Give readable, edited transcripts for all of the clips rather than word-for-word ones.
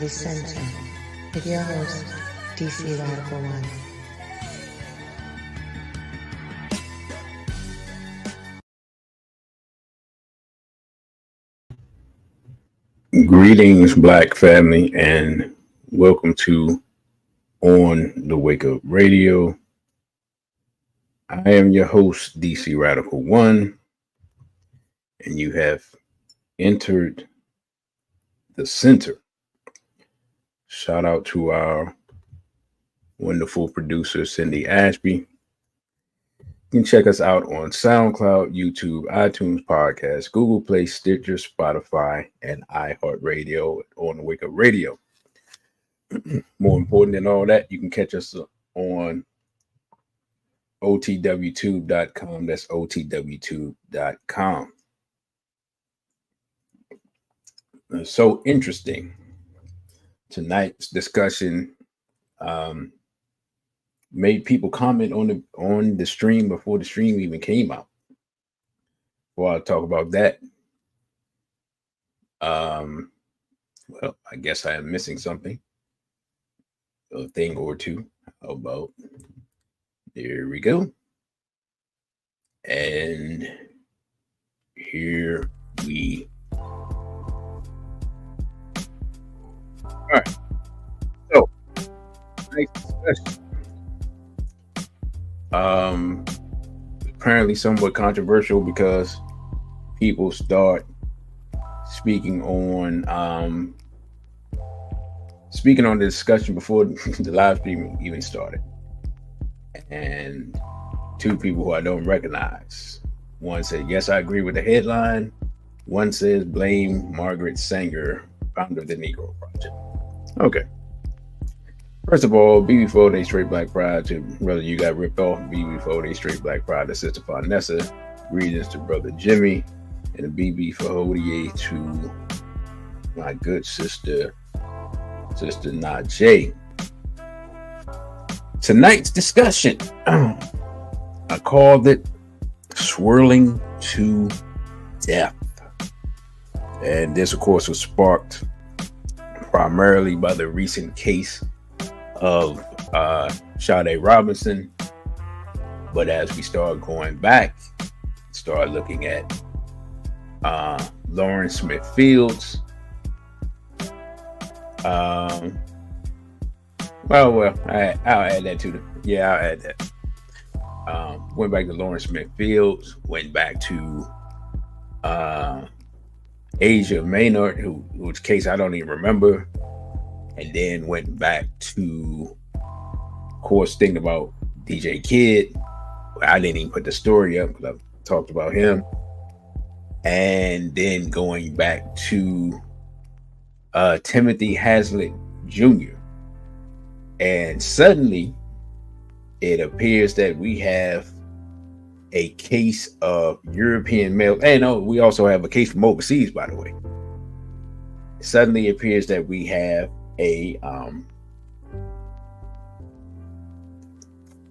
The Center, with your host, DC Radical One. Greetings, Black family, and welcome to On the Wake Up Radio. I am your host, DC Radical One, and you have entered the center. Shout out to our wonderful producer, Cindy Ashby. You can check us out on SoundCloud, YouTube, iTunes Podcast, Google Play, Stitcher, Spotify, and iHeartRadio on the Wake Up Radio. More important than all that, you can catch us on otwtube.com. That's otwtube.com. So interesting. Tonight's discussion made people comment on the stream before the stream even came out. Before I talk about that, well, I guess I am missing something, a thing or two. How about, there we go. And here we all right. So, next discussion. Apparently somewhat controversial because people start speaking on the discussion before the live stream even started. And two people who I don't recognize. One said, yes, I agree with the headline. One says, blame Margaret Sanger, founder of the Negro Project. Okay. First of all, BB4 Straight Black Pride to brother you got ripped off. BB4 Straight Black Pride to Sister Farnessa. Greetings to brother Jimmy. And a BB for Hodie to my good sister Najee. Tonight's discussion, I called it Swirling to Death. And this, of course, was sparked primarily by the recent case of Sade Robinson. But as we start going back, start looking at Lauren Smith Fields. I'll add that to I'll add that. Went back to Lauren Smith Fields, went back to Asia Maynard, whose case I don't even remember, and then went back to, of course, thinking about DJ Kid. I didn't even put the story up because I talked about him. And then going back to Timothy Haslett Jr. And suddenly it appears that we have a case of European male. And we also have a case from overseas, by the way. Suddenly it appears that we have a I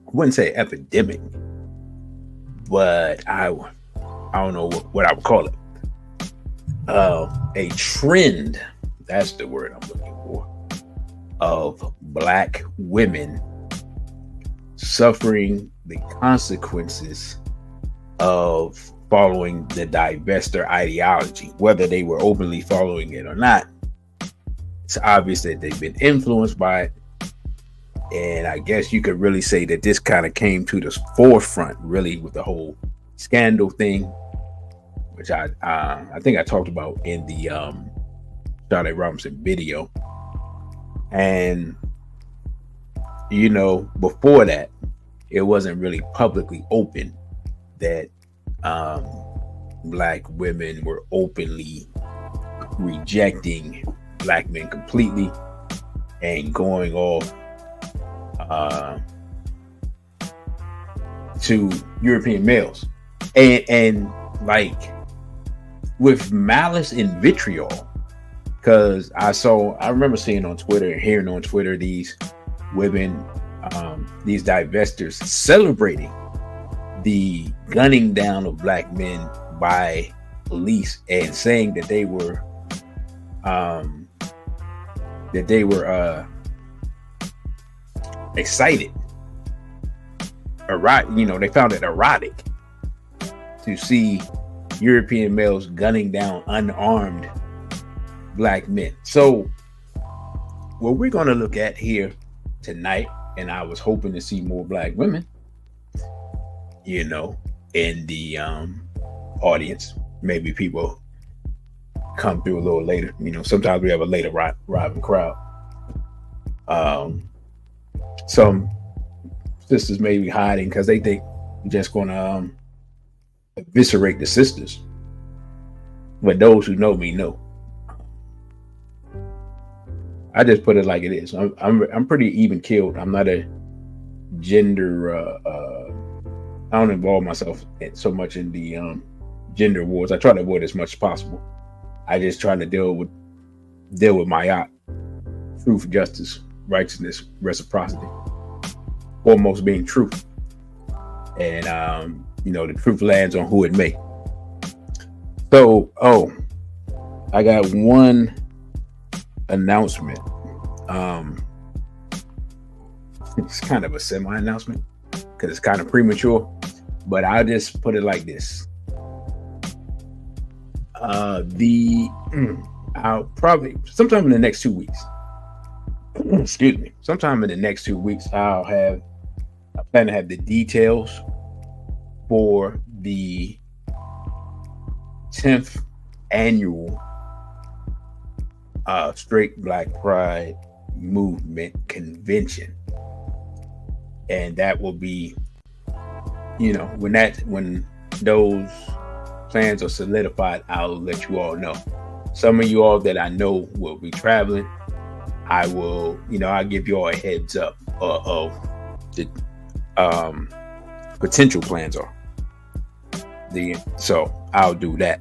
wouldn't say epidemic, but I don't know what I would call it. A trend, that's the word I'm looking for, of Black women suffering the consequences of following the divestor ideology, whether they were openly following it or not. It's obvious that they've been influenced by it. And I guess you could really say that this kind of came to the forefront, really, with the whole scandal thing, which I think I talked about in the Sade Robinson video. And before that, it wasn't really publicly open that Black women were openly rejecting Black men completely and going off to European males, and like with malice and vitriol. Because I remember seeing on Twitter and hearing on Twitter these women, these divestors celebrating the gunning down of Black men by police and saying that they were that they were excited. They found it erotic to see European males gunning down unarmed black men. So what we're going to look at here tonight, and I was hoping to see more black women, in the audience. Maybe people come through a little later. Sometimes we have a later arriving crowd. Some sisters may be hiding because they think we're just going to eviscerate the sisters. But those who know me know. I just put it like it is. I'm pretty even keeled. I'm not a gender. I don't involve myself so much in the gender wars. I try to avoid as much as possible. I just try to deal with my truth, justice, righteousness, reciprocity. Foremost being truth, and the truth lands on who it may. So, I got one announcement. It's kind of a semi-announcement because it's kind of premature, but I'll just put it like this. I'll probably sometime in the next 2 weeks. Excuse me. Sometime in the next 2 weeks, I plan to have the details for the 10th annual Straight Black Pride Movement Convention. And that will be, when those plans are solidified, I'll let you all know. Some of you all that I know will be traveling. I will, I'll give you all a heads up of the potential plans are. So I'll do that.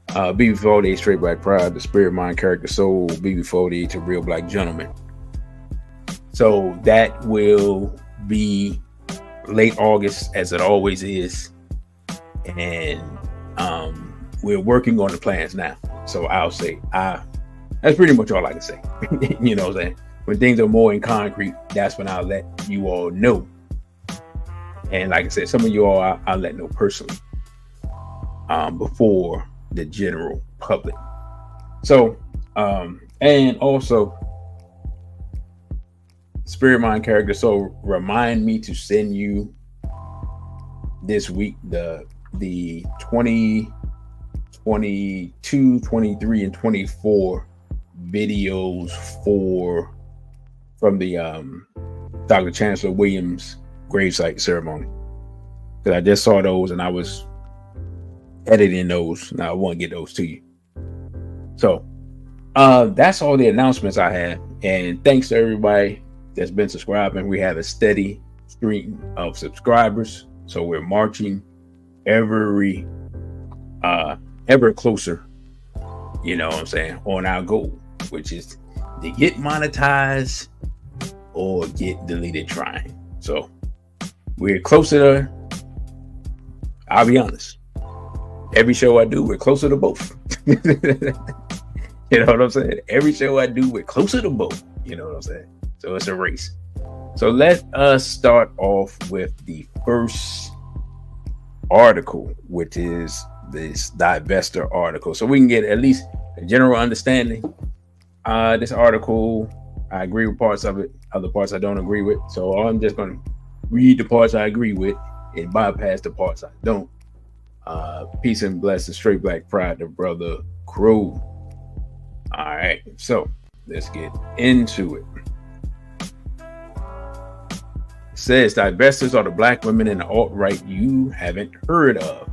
BB48 Straight Black Pride, the spirit, mind, character, soul. BB48 a real black gentleman. So that will be late August, as it always is, and we're working on the plans now. So I'll say that's pretty much all I can say. You know what I'm saying? When things are more in concrete, that's when I'll let you all know. And like I said, some of you all I'll let know personally before the general public. So, and also, spirit, mind, character, soul, remind me to send you this week the 2022, 23, and 24 videos from the Dr. Chancellor Williams gravesite ceremony. Because I just saw those and I was editing those. Now I want to get those to you. So that's all the announcements I have. And thanks to everybody that's been subscribing. We have a steady stream of subscribers. So we're marching ever closer, on our goal, which is to get monetized or get deleted trying. So we're closer to, I'll be honest, every show I do, we're closer to both. You know what I'm saying? Every show I do, we're closer to both. You know what I'm saying? So it's a race. So let us start off with the first article, which is this Divestor article. So we can get at least a general understanding. This article, I agree with parts of it. Other parts I don't agree with. So I'm just going to read the parts I agree with and bypass the parts I don't. Peace and blessings, Straight Black Pride, the brother Crow. All right, so let's get into it. It says divestors are the black women in the alt-right you haven't heard of.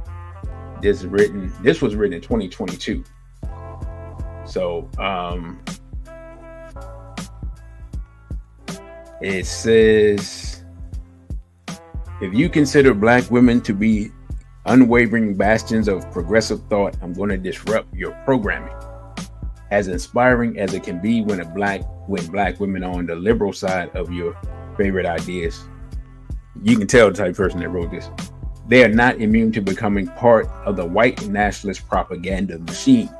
This was written in 2022. So it says, if you consider black women to be unwavering bastions of progressive thought, I'm going to disrupt your programming. As inspiring as it can be when black women are on the liberal side of your favorite ideas, you can tell the type of person that wrote this. They are not immune to becoming part of the white nationalist propaganda machine.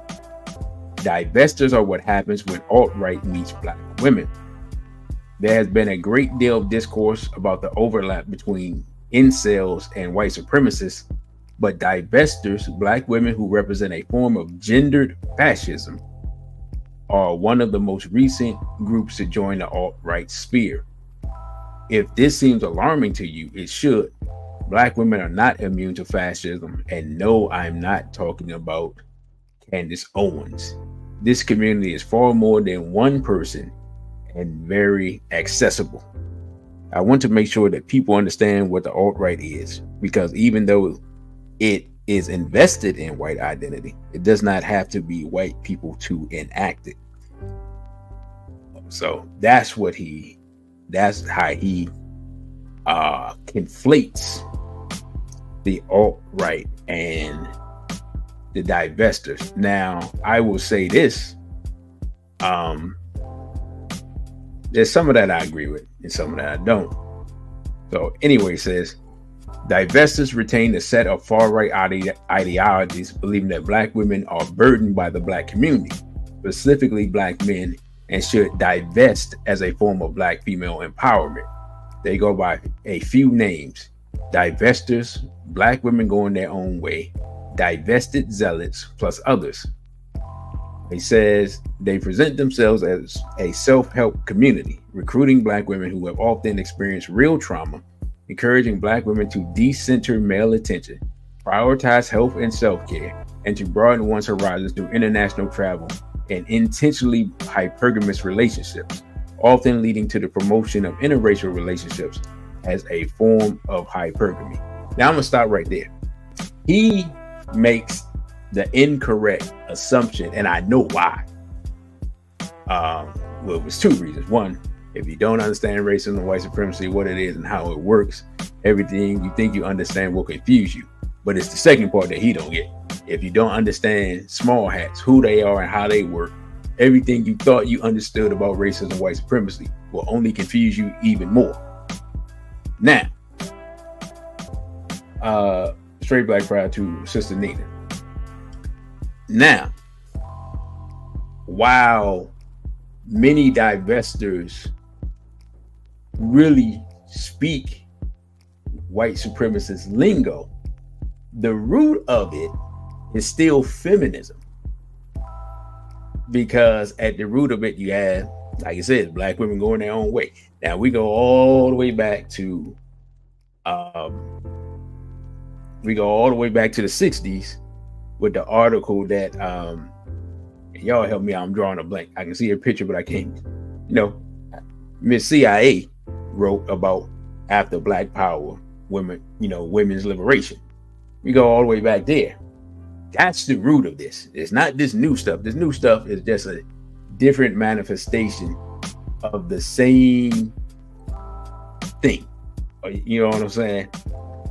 Divestors are what happens when alt-right meets black women. There has been a great deal of discourse about the overlap between incels and white supremacists, but divestors, black women who represent a form of gendered fascism, are one of the most recent groups to join the alt-right sphere. If this seems alarming to you, it should. Black women are not immune to fascism, and no, I'm not talking about Candace Owens. This community is far more than one person and very accessible. I want to make sure that people understand what the alt-right is, because even though it is invested in white identity, it does not have to be white people to enact it. So that's how he conflates the alt-right and the divestors. Now, I will say this. There's some of that I agree with and some of that I don't. So anyway, it says, divestors retain a set of far-right ideologies, believing that black women are burdened by the black community, specifically black men, and should divest as a form of black female empowerment. They go by a few names: divestors, black women going their own way, divested zealots, plus others. He says they present themselves as a self-help community, recruiting black women who have often experienced real trauma, encouraging black women to decenter male attention, prioritize health and self-care, and to broaden one's horizons through international travel and intentionally hypergamous relationships, often leading to the promotion of interracial relationships as a form of hypergamy. Now I'm gonna stop right there. He makes the incorrect assumption, and I know why. Well, it was two reasons. One, if you don't understand racism and white supremacy, what it is and how it works, everything you think you understand will confuse you. But it's the second part that he don't get. If you don't understand small hats, who they are and how they work, everything you thought you understood about racism and white supremacy will only confuse you even more. Now, straight black pride to Sister Nina. Now, while many divestors really speak white supremacist lingo, the root of it is still feminism. Because at the root of it, you have, like I said, black women going their own way. Now we go all the way back to the 60s with the article that y'all help me out, I'm drawing a blank. I can see a picture, but I can't. Miss CIA wrote about after Black Power, women, women's liberation. We go all the way back there. That's the root of this. It's not this new stuff. This new stuff is just a different manifestation of the same thing. You know what I'm saying?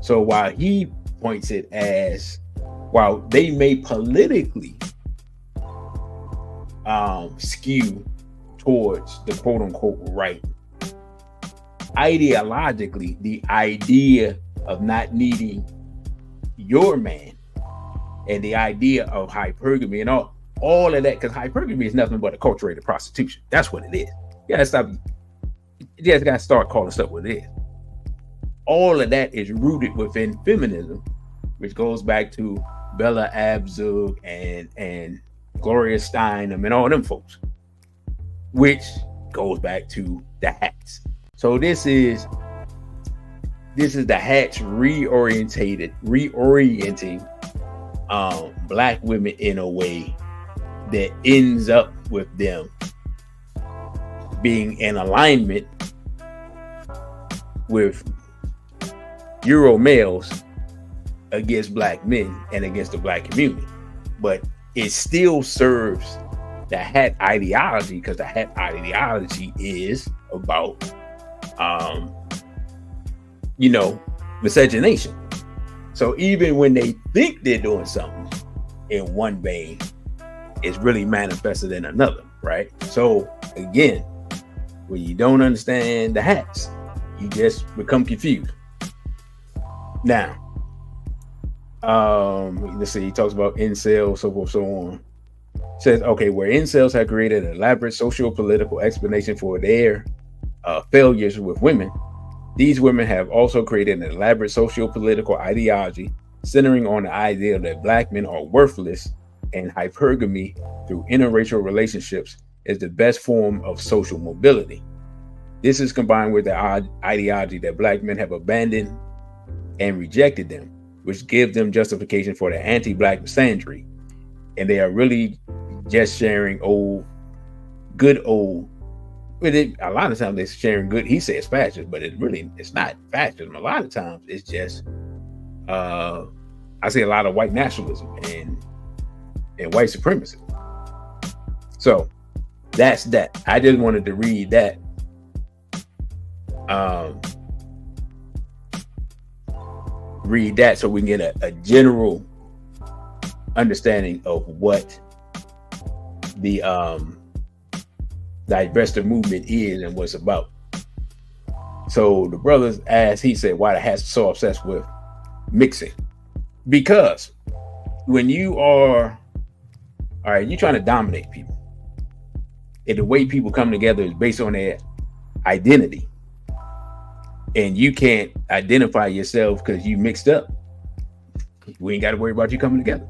So while he points it as, while they may politically skew towards the quote unquote right, ideologically, the idea of not needing your man and the idea of hypergamy and all of that, because hypergamy is nothing but a culturated prostitution. That's what it is. You gotta stop. You just gotta start calling stuff what it is. All of that is rooted within feminism, which goes back to Bella Abzug and Gloria Steinem and all them folks, which goes back to the hats. So this is the hats reorienting black women in a way that ends up with them being in alignment with Euro males against black men and against the black community. But it still serves the hat ideology, because the hat ideology is about miscegenation. So even when they think they're doing something in one vein, it's really manifested in another, right? So again, when you don't understand the hats, you just become confused. Now, let's see, he talks about incel, so forth, so on. Says, okay, where incels have created an elaborate socio-political explanation for their failures with women, these women have also created an elaborate socio-political ideology centering on the idea that black men are worthless, and hypergamy through interracial relationships is the best form of social mobility. This is combined with the ideology that black men have abandoned and rejected them, which gives them justification for the anti-black misandry. And they are really just sharing good old, with it. A lot of times they're sharing good, he says fascism, but it's not fascism. A lot of times it's just, I see a lot of white nationalism and white supremacy. So that's that. I just wanted to read that. Read that so we can get a general understanding of what the Divestor movement is and what's about. So the brothers asked, he said, why the Haslett so obsessed with mixing? Because when you are, all right, you're trying to dominate people, and the way people come together is based on their identity, and you can't identify yourself because you mixed up. We ain't got to worry about you coming together.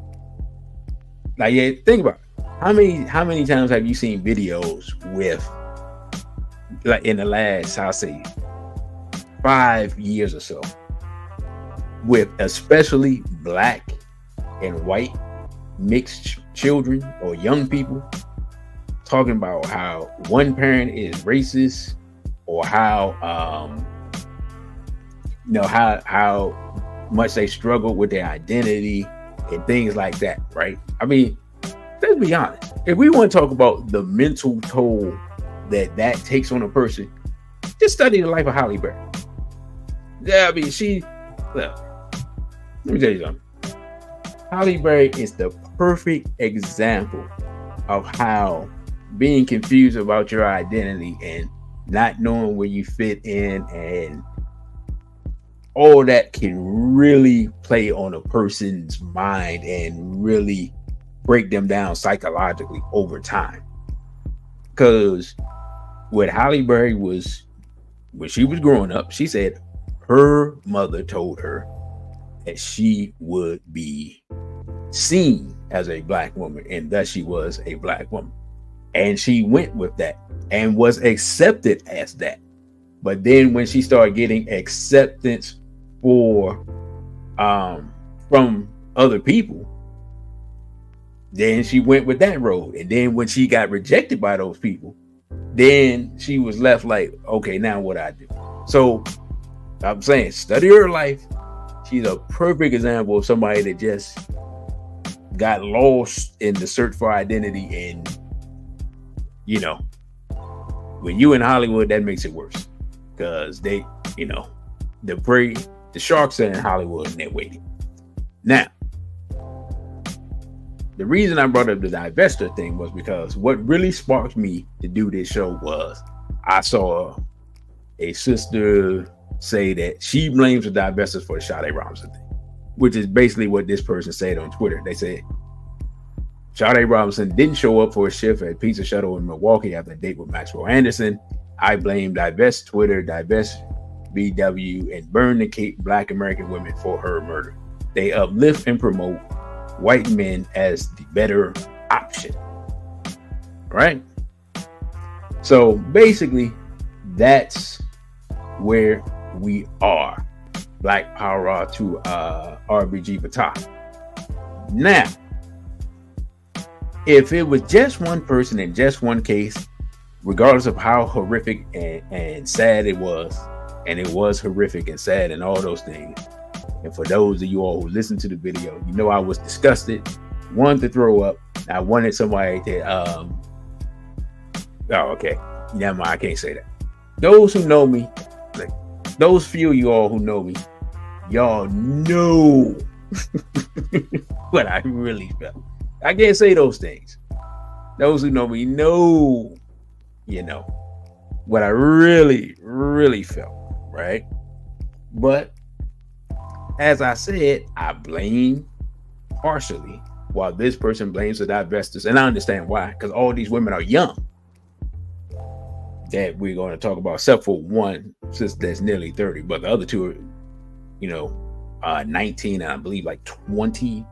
Like, yeah, think about it. How many times have you seen videos with, like, in the last, I'll say 5 years or so, with especially black and white mixed children or young people talking about how one parent is racist, or how how much they struggle with their identity and things like that, right? I mean, let's be honest. If we want to talk about the mental toll that takes on a person, just study the life of Halle Berry. Yeah, I mean, let me tell you something. Halle Berry is the perfect example of how being confused about your identity and not knowing where you fit in and all that can really play on a person's mind and really break them down psychologically over time. Because what Halle Berry was, when she was growing up, she said her mother told her that she would be seen as a black woman, and thus she was a black woman. And she went with that and was accepted as that. But then when she started getting acceptance from other people, then she went with that road. And then when she got rejected by those people, then she was left like, okay, now what I do? So I'm saying, study her life. She's a perfect example of somebody that just got lost in the search for identity. And, you know, when you in Hollywood, that makes it worse, because they, you know, the sharks are in Hollywood and they're waiting. Now, the reason I brought up the Divestor thing was because what really sparked me to do this show was I saw a sister say that she blames the Divestors for the Sade Robinson thing, which is basically what this person said on Twitter. They said Sade Robinson didn't show up for a shift at Pizza Shuttle in Milwaukee after a date with Maxwell Anderson. I blame Divest Twitter, Divest BW, and burn the Black American women for her murder. They uplift and promote white men as the better option, right? So basically, that's where we are. Black power to RBG Fatah. Now, if it was just one person in just one case, regardless of how horrific and sad it was, and it was horrific and sad and all those things, and for those of you all who listen to the video, you know I was disgusted, wanted to throw up. I wanted somebody to okay, never mind, I can't say that. Those who know me, like those few of you all who know me, y'all know what I really felt. I can't say those things. Those who know me know, you know, what I really, really felt, right? But as I said, I blame partially while this person blames the divestors. And I understand why, because all these women are young that we're going to talk about, except for one sister that's nearly 30, but the other two are 19 and I believe like 22.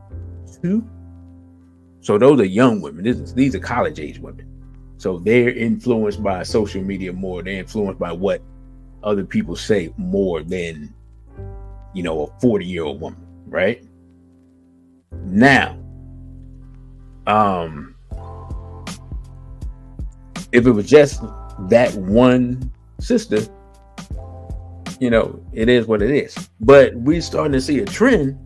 So those are young women. These are college age women. So they're influenced by social media more. They're influenced by what other people say more than, a 40-year-old woman, right? Now, if it was just that one sister, it is what it is. But we're starting to see a trend,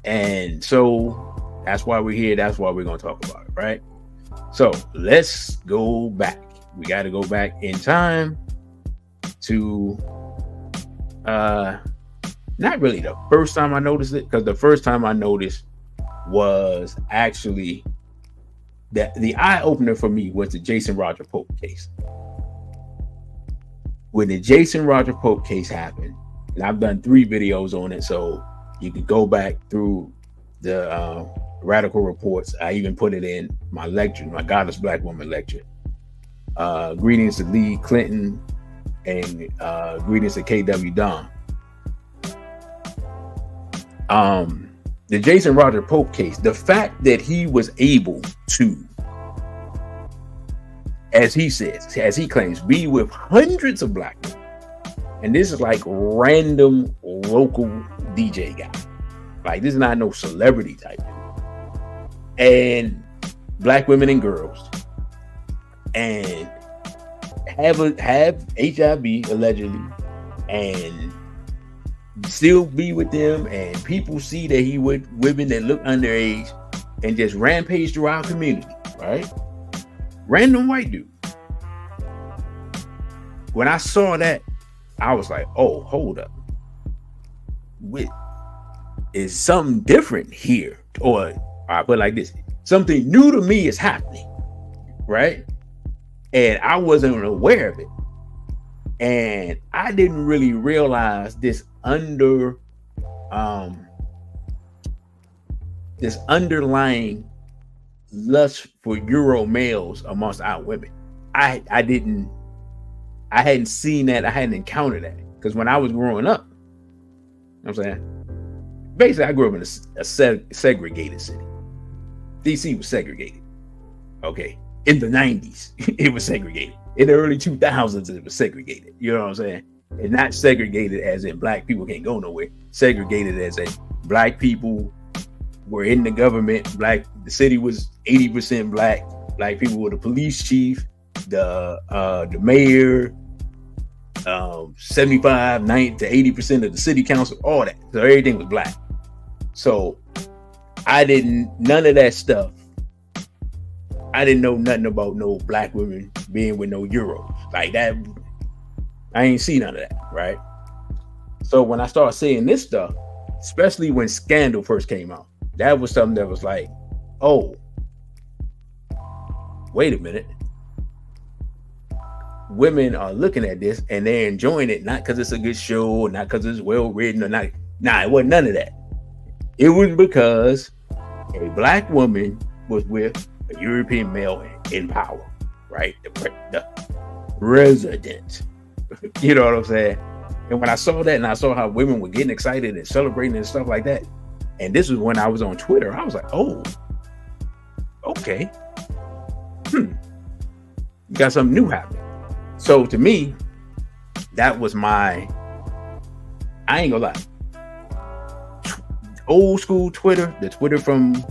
and so that's why we're here. That's why we're going to talk about it, right? So let's go back. We got to go back in time to not really the first time I noticed it, because the first time I noticed was actually that the eye opener for me was the Jason Roger Pope case. When the Jason Roger Pope case happened, and I've done 3 videos on it, so you can go back through the Radical Reports. I even put it in my lecture, my Godless Black Woman lecture. Greetings to Lee Clinton and greetings to KW Don. The Jason Roger Pope case, the fact that he was able to, as he says, as he claims, be with hundreds of black men, and this is like random local DJ guy, like this is not no celebrity type thing, and black women and girls, and have HIV allegedly, and still be with them, and people see that he with women that look underage, and just rampage through our community, right? Random white dude. When I saw that, I was like, oh, hold up. Is something different here? Or I put it like this, something new to me is happening, right? And I wasn't aware of it. And I didn't really realize this underlying lust for Euro males amongst our women. I hadn't seen that. I hadn't encountered that, because when I was growing up, you know what I'm saying, basically I grew up in a segregated city. DC was segregated. Okay, in the 90s it was segregated. In the early 2000s it was segregated. You know what I'm saying? And not segregated as in black people can't go nowhere. Segregated as in black people were in the government. The city was 80% black. Black people were the police chief, the mayor, 75, 90 to 80% of the city council, all that. So everything was black. So none of that stuff. I didn't know nothing about no black women being with no Euros like that. I ain't seen none of that, right? So when I started seeing this stuff, especially when Scandal first came out, that was something that was like, oh, wait a minute. Women are looking at this and they're enjoying it, not because it's a good show, not because it's well written, or not. Nah, it wasn't none of that. It was because a black woman was with a European male in power, right? The president. You know what I'm saying? And when I saw that, and I saw how women were getting excited and celebrating and stuff like that, and this was when I was on Twitter, I was like, oh, okay. You got something new happening. So to me, that was I ain't gonna lie, old school Twitter, the Twitter from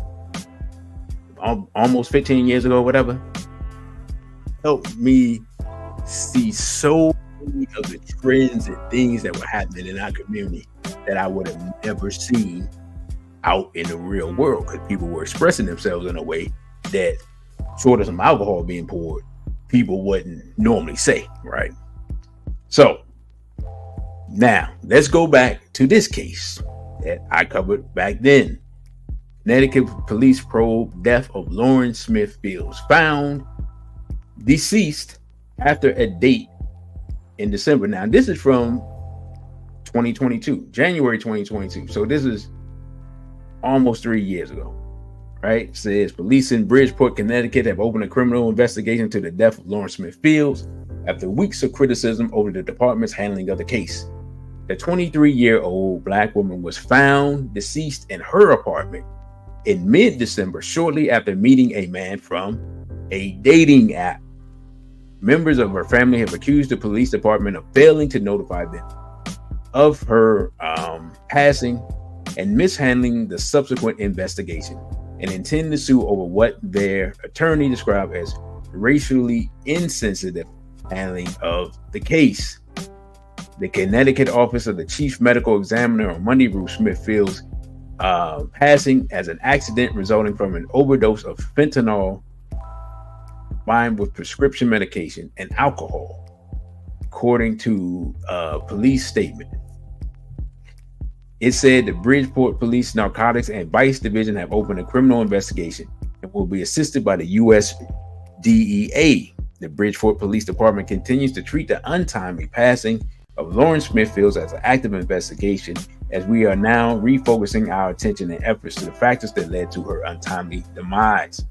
almost 15 years ago, whatever, helped me see so many of the trends and things that were happening in our community that I would have never seen out in the real world, because people were expressing themselves in a way that, short of some alcohol being poured, people wouldn't normally say, right? So now let's go back to this case that I covered back then. Connecticut police probe death of Lauren Smith Fields, found deceased after a date in December. Now this is from 2022, January 2022. So this is almost 3 years ago, right? Says police in Bridgeport, Connecticut have opened a criminal investigation into the death of Lawrence Smith Fields after weeks of criticism over the department's handling of the case. The 23-year-old Black woman was found deceased in her apartment in mid-December, shortly after meeting a man from a dating app. Members of her family have accused the police department of failing to notify them of her passing and mishandling the subsequent investigation, and intend to sue over what their attorney described as racially insensitive handling of the case. The Connecticut office of the chief medical examiner on Monday ruled Smith Fields' passing as an accident resulting from an overdose of fentanyl combined with prescription medication and alcohol, according to a police statement. It said the Bridgeport Police Narcotics and Vice Division have opened a criminal investigation and will be assisted by the U.S. DEA. The Bridgeport Police Department continues to treat the untimely passing of Lawrence Smith Fields as an active investigation, as we are now refocusing our attention and efforts to the factors that led to her untimely demise.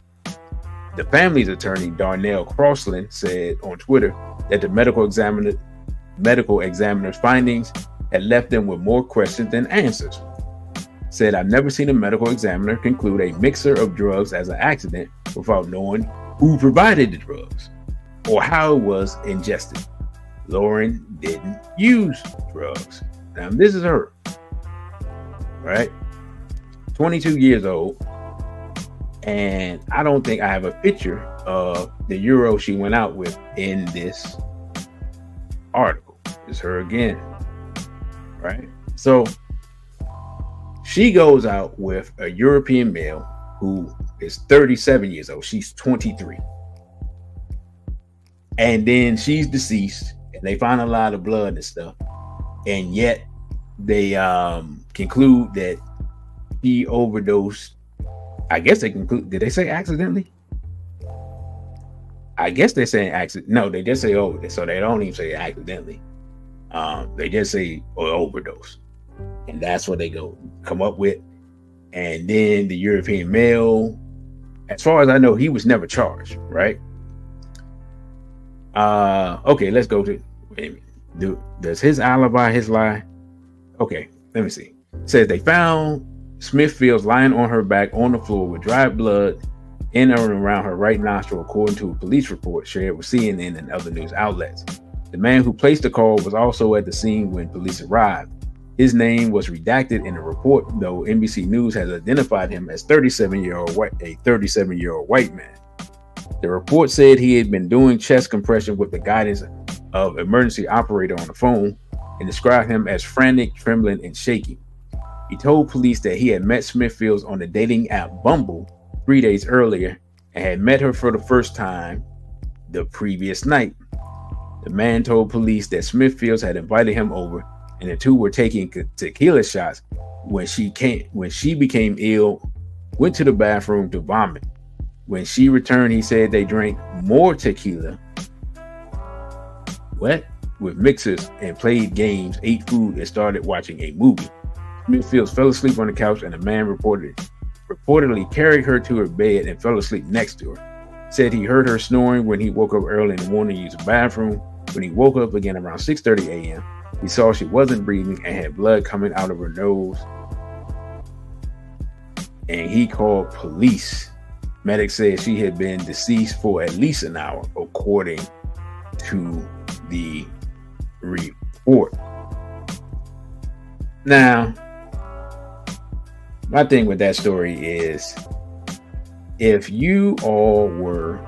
The family's attorney, Darnell Crossland, said on Twitter that the medical examiner's findings had left them with more questions than answers. Said, "I've never seen a medical examiner conclude a mixer of drugs as an accident without knowing who provided the drugs or how it was ingested. Lauren didn't use drugs." Now, this is her, right? 22 years old. And I don't think I have a picture of the Euro she went out with in this article. It's her again, right? So she goes out with a European male who is 37 years old. She's 23. And then she's deceased, and they find a lot of blood and stuff. And yet they conclude that he overdosed. I guess they conclude, did they say accidentally? I guess they're saying accident. No, they just say overdose. So they don't even say accidentally. They just say overdose. And that's what they come up with. And then the European male, as far as I know, he was never charged, right? Okay, let's go to, wait a minute. Does his alibi, his lie? Okay, let me see. It says they found Smith Fields lying on her back on the floor with dry blood in and around her right nostril, according to a police report shared with CNN and other news outlets. The man who placed the call was also at the scene when police arrived. His name was redacted in the report, though NBC News has identified him as a 37-year-old white man. The report said he had been doing chest compression with the guidance of emergency operator on the phone and described him as frantic, trembling, and shaking. He told police that he had met Smith Fields on the dating app Bumble 3 days earlier and had met her for the first time the previous night. The man told police that Smith Fields had invited him over and the two were taking tequila shots when she became ill, went to the bathroom to vomit. When she returned, he said they drank more tequila, with mixers, and played games, ate food, and started watching a movie. Smith Fields fell asleep on the couch, and a man reportedly carried her to her bed and fell asleep next to her. Said he heard her snoring when he woke up early in the morning to use the bathroom. When he woke up again around 6:30 a.m., he saw she wasn't breathing and had blood coming out of her nose, and he called police. Medics said she had been deceased for at least an hour, according to the report. Now, my thing with that story is, if you all were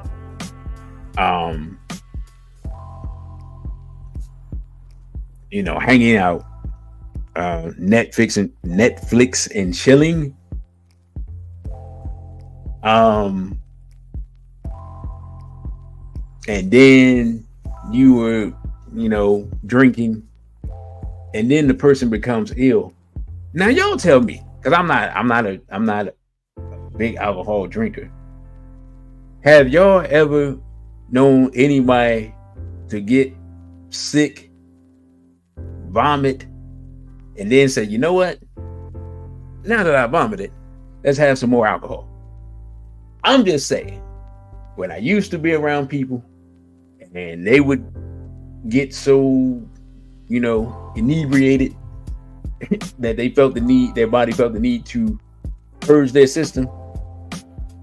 hanging out, Netflix and chilling, and then you were, drinking, and then the person becomes ill. Now, y'all tell me, because I'm not a big alcohol drinker. Have y'all ever known anybody to get sick, vomit, and then say, you know what? Now that I vomited, let's have some more alcohol. I'm just saying, when I used to be around people and they would get so, inebriated that their body felt the need to purge their system.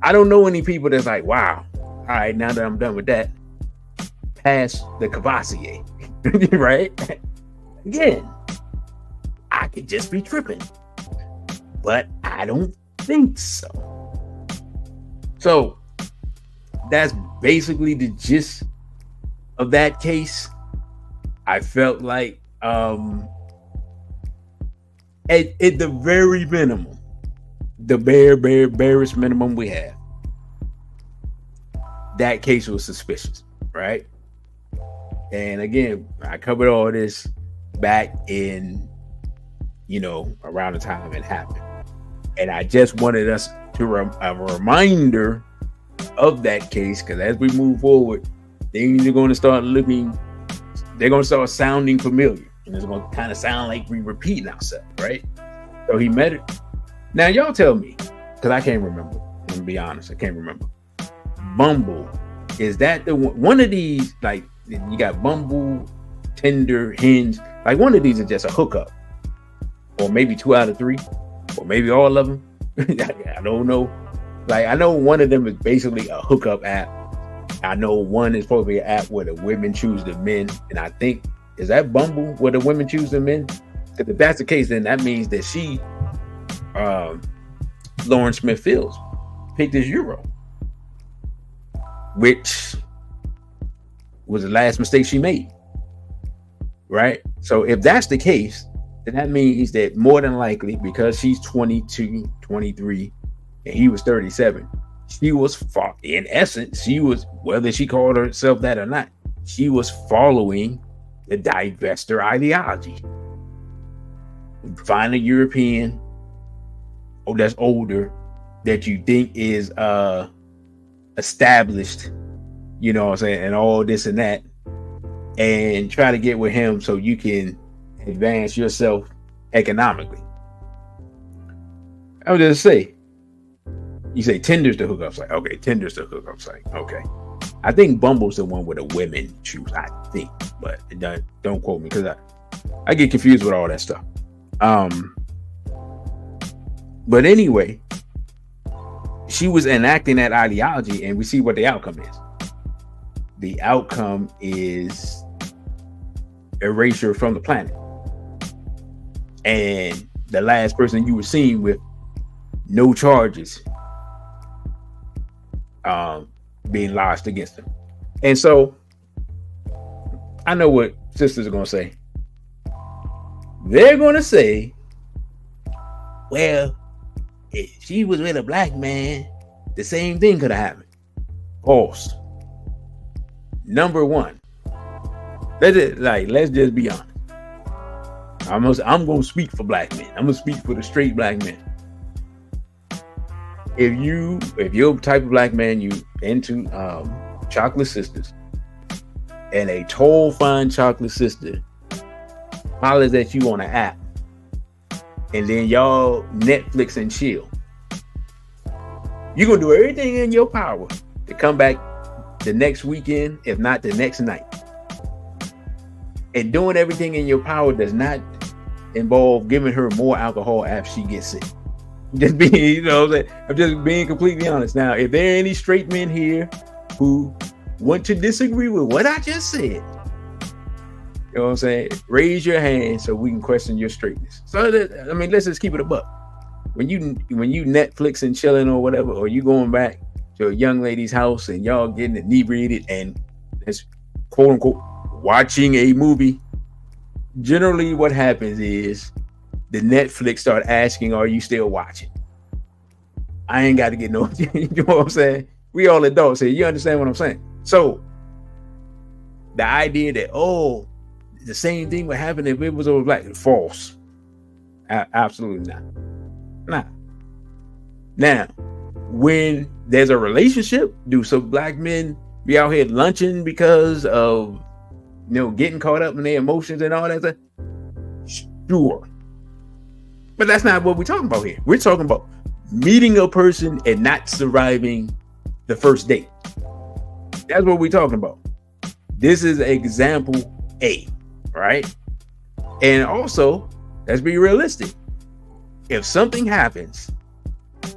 I don't know any people that's like, wow, all right, now that I'm done with that, pass the Cavassier, right? Again, I could just be tripping, but I don't think so. So that's basically the gist of that case. I felt like at the very minimum, the barest minimum we have, that case was suspicious, right? And again, I covered all this back in, around the time it happened. And I just wanted us to a reminder of that case, because as we move forward, things are going to start they're going to start sounding familiar. And it's going to kind of sound like we repeating ourselves, right? So he met it. Now, y'all tell me, because I can't remember. I'm going to be honest, I can't remember. Bumble, is that the one of these, like, you got Bumble, Tinder, Hinge, like one of these is just a hookup, or maybe 2 out of 3, or maybe all of them. I don't know. Like, I know one of them is basically a hookup app. I know one is supposed to be an app where the women choose the men, and I think, is that Bumble where the women choose the men? Because if that's the case, then that means that she, Lauren Smith Fields, picked this Euro, which was the last mistake she made, right? So if that's the case, then that means that more than likely, because she's 22, 23, and he was 37, she was, in essence, she was, whether she called herself that or not, she was following the divestor ideology. Find a European, that's older, that you think is established, you know what I'm saying, and all this and that, and try to get with him so you can advance yourself economically. I would just say, you say Tinder's the hookup site. Okay, Tinder's the hookup site. Okay. I think Bumble's the one where the women choose, I think, but don't quote me, because I get confused with all that stuff. But anyway, she was enacting that ideology, and we see what the outcome is. The outcome is erasure from the planet. And the last person you were seen with no charges being lodged against them. And so I know what sisters are going to say. They're going to say, well, if she was with a black man, the same thing could have happened. False. Number one, let's just be honest. I'm going to speak for black men. I'm going to speak for the straight black men. If you're type of black man, you into chocolate sisters, and a tall, fine chocolate sister hollers at you on an app, and then y'all Netflix and chill, you're going to do everything in your power to come back the next weekend, if not the next night. And doing everything in your power does not involve giving her more alcohol after she gets sick. Just being, I'm just being completely honest. Now, if there are any straight men here who want to disagree with what I just said, you know what I'm saying? Raise your hand so we can question your straightness. So let's just keep it a buck. When you Netflix and chilling or whatever, or you going back to a young lady's house and y'all getting inebriated and it's quote unquote watching a movie, generally what happens is the Netflix start asking, are you still watching? I ain't got to get no, you know what I'm saying? We all adults here. You understand what I'm saying? So the idea that, the same thing would happen if it was over black, false. Absolutely not. Now, when there's a relationship, do some black men be out here lunching because of, getting caught up in their emotions and all that stuff? Sure. But that's not what we're talking about here. We're talking about meeting a person and not surviving the first date. That's what we're talking about. This is example A, right? And also, let's be realistic. If something happens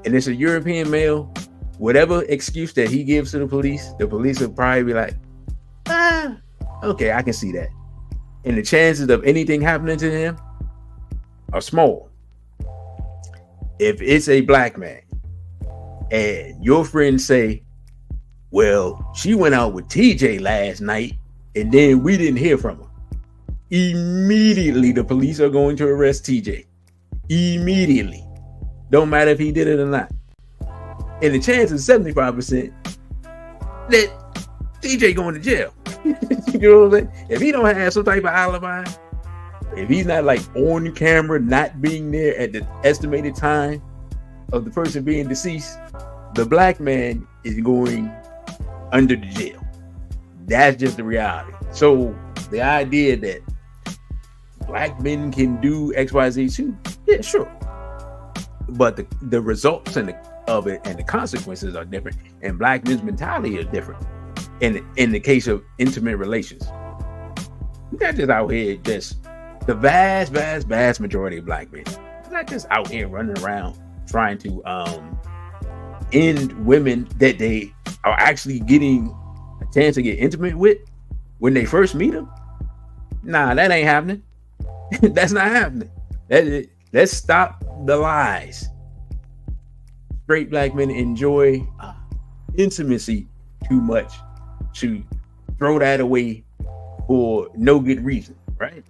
and it's a European male, whatever excuse that he gives to the police will probably be like, okay, I can see that. And the chances of anything happening to him are small. If it's a black man and your friends say, well, she went out with TJ last night and then we didn't hear from her, immediately the police are going to arrest TJ. Immediately. Don't matter if he did it or not. And the chance is 75% that TJ going to jail. You know what I'm saying? If he don't have some type of alibi, if he's not like on camera, not being there at the estimated time of the person being deceased, the black man is going under the jail. That's just the reality. So the idea that black men can do XYZ too, yeah, sure. But the results of it and the consequences are different. And black men's mentality is different. In the case of intimate relations, we're not just out here, just the vast majority of black men, they're not just out here running around trying to end women that they are actually getting a chance to get intimate with when they first meet them. Nah, that ain't happening. That's not happening. Let's stop the lies. Straight black men enjoy intimacy too much to throw that away for no good reason, right?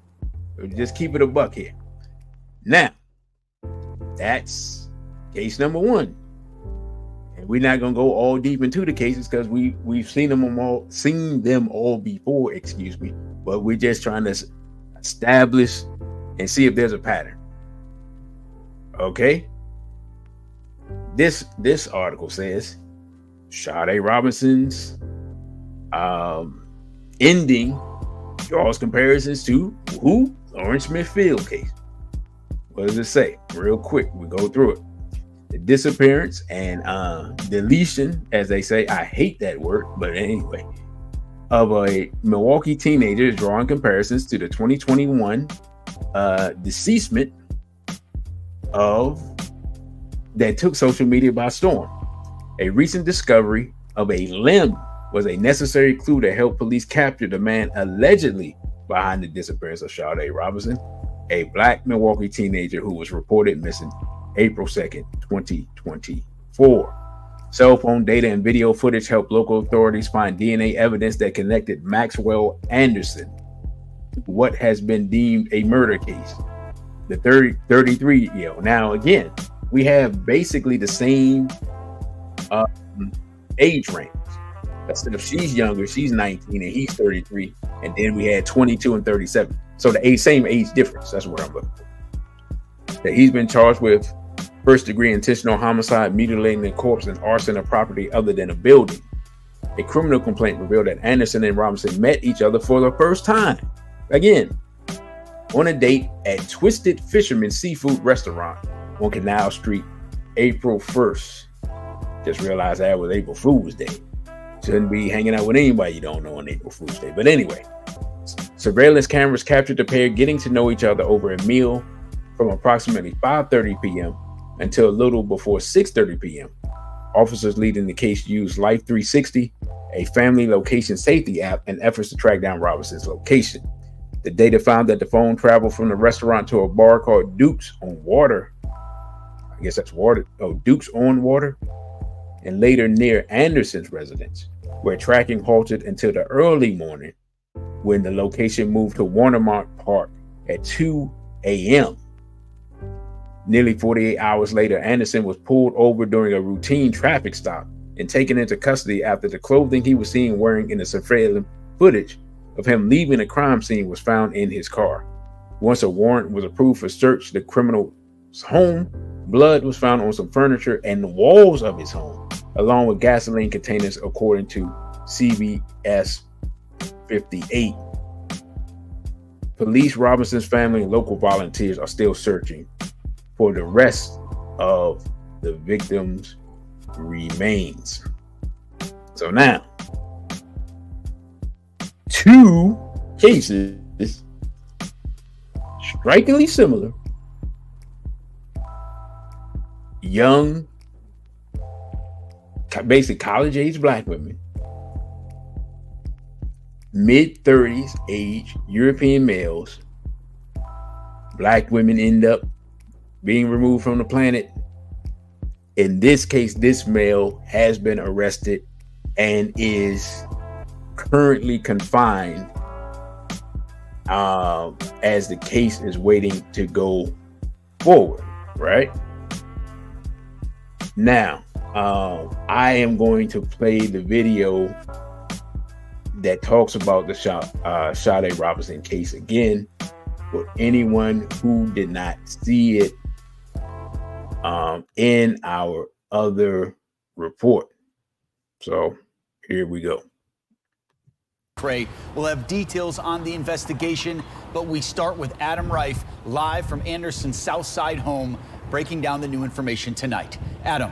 So just keep it a buck here. Now, that's case number one. And we're not gonna go all deep into the cases because we've seen them all before, excuse me. But we're just trying to establish and see if there's a pattern. Okay. This article says Sade Robinson's ending draws comparisons to who? Lawrence Smith Field case. What does it say? Real quick, we go through it. The disappearance and deletion, as they say, I hate that word, but anyway, of a Milwaukee teenager is drawing comparisons to the 2021 deceasement that took social media by storm. A recent discovery of a limb was a necessary clue to help police capture the man allegedly behind the disappearance of Sade Robinson, a black Milwaukee teenager who was reported missing April 2nd, 2024. Cell phone data and video footage helped local authorities find DNA evidence that connected Maxwell Anderson to what has been deemed a murder case. The 33-year-old. Now, again, we have basically the same age range. Instead of she's younger, she's 19 and he's 33. And then we had 22 and 37. So the same age difference. That's what I'm looking for. That he's been charged with first-degree intentional homicide, mutilating a corpse, and arson of property other than a building. A criminal complaint revealed that Anderson and Robinson met each other for the first time. Again, on a date at Twisted Fisherman Seafood Restaurant on Canal Street, April 1st. Just realized that was April Fool's Day. Shouldn't be hanging out with anybody you don't know on April Fool's Day. But anyway, surveillance cameras captured the pair getting to know each other over a meal from approximately 5:30 p.m. until a little before 6:30 p.m. Officers leading the case used Life 360, a family location safety app, in efforts to track down Robinson's location. The data found that the phone traveled from the restaurant to a bar called Duke's on Water. I guess that's Water. Oh, Duke's on Water. And later near Anderson's residence, where tracking halted until the early morning when the location moved to Warnermont Park at 2 a.m. Nearly 48 hours later, Anderson was pulled over during a routine traffic stop and taken into custody after the clothing he was seen wearing in the surveillance footage of him leaving a crime scene was found in his car. Once a warrant was approved for search the criminal's home, blood was found on some furniture and the walls of his home, along with gasoline containers, according to CBS 58. Police, Robinson's family, and local volunteers are still searching for the rest of the victim's remains. So now, two cases strikingly similar. Young, basic college-age black women, mid-30s age European males. Black women end up being removed from the planet. In this case, this male has been arrested and is currently confined as the case is waiting to go forward, right? Now, I am going to play the video that talks about the Sade Robinson case again for anyone who did not see it in our other report. So here we go. We'll have details on the investigation, but we start with Adam Reif live from Anderson's South Side home, breaking down the new information tonight. Adam.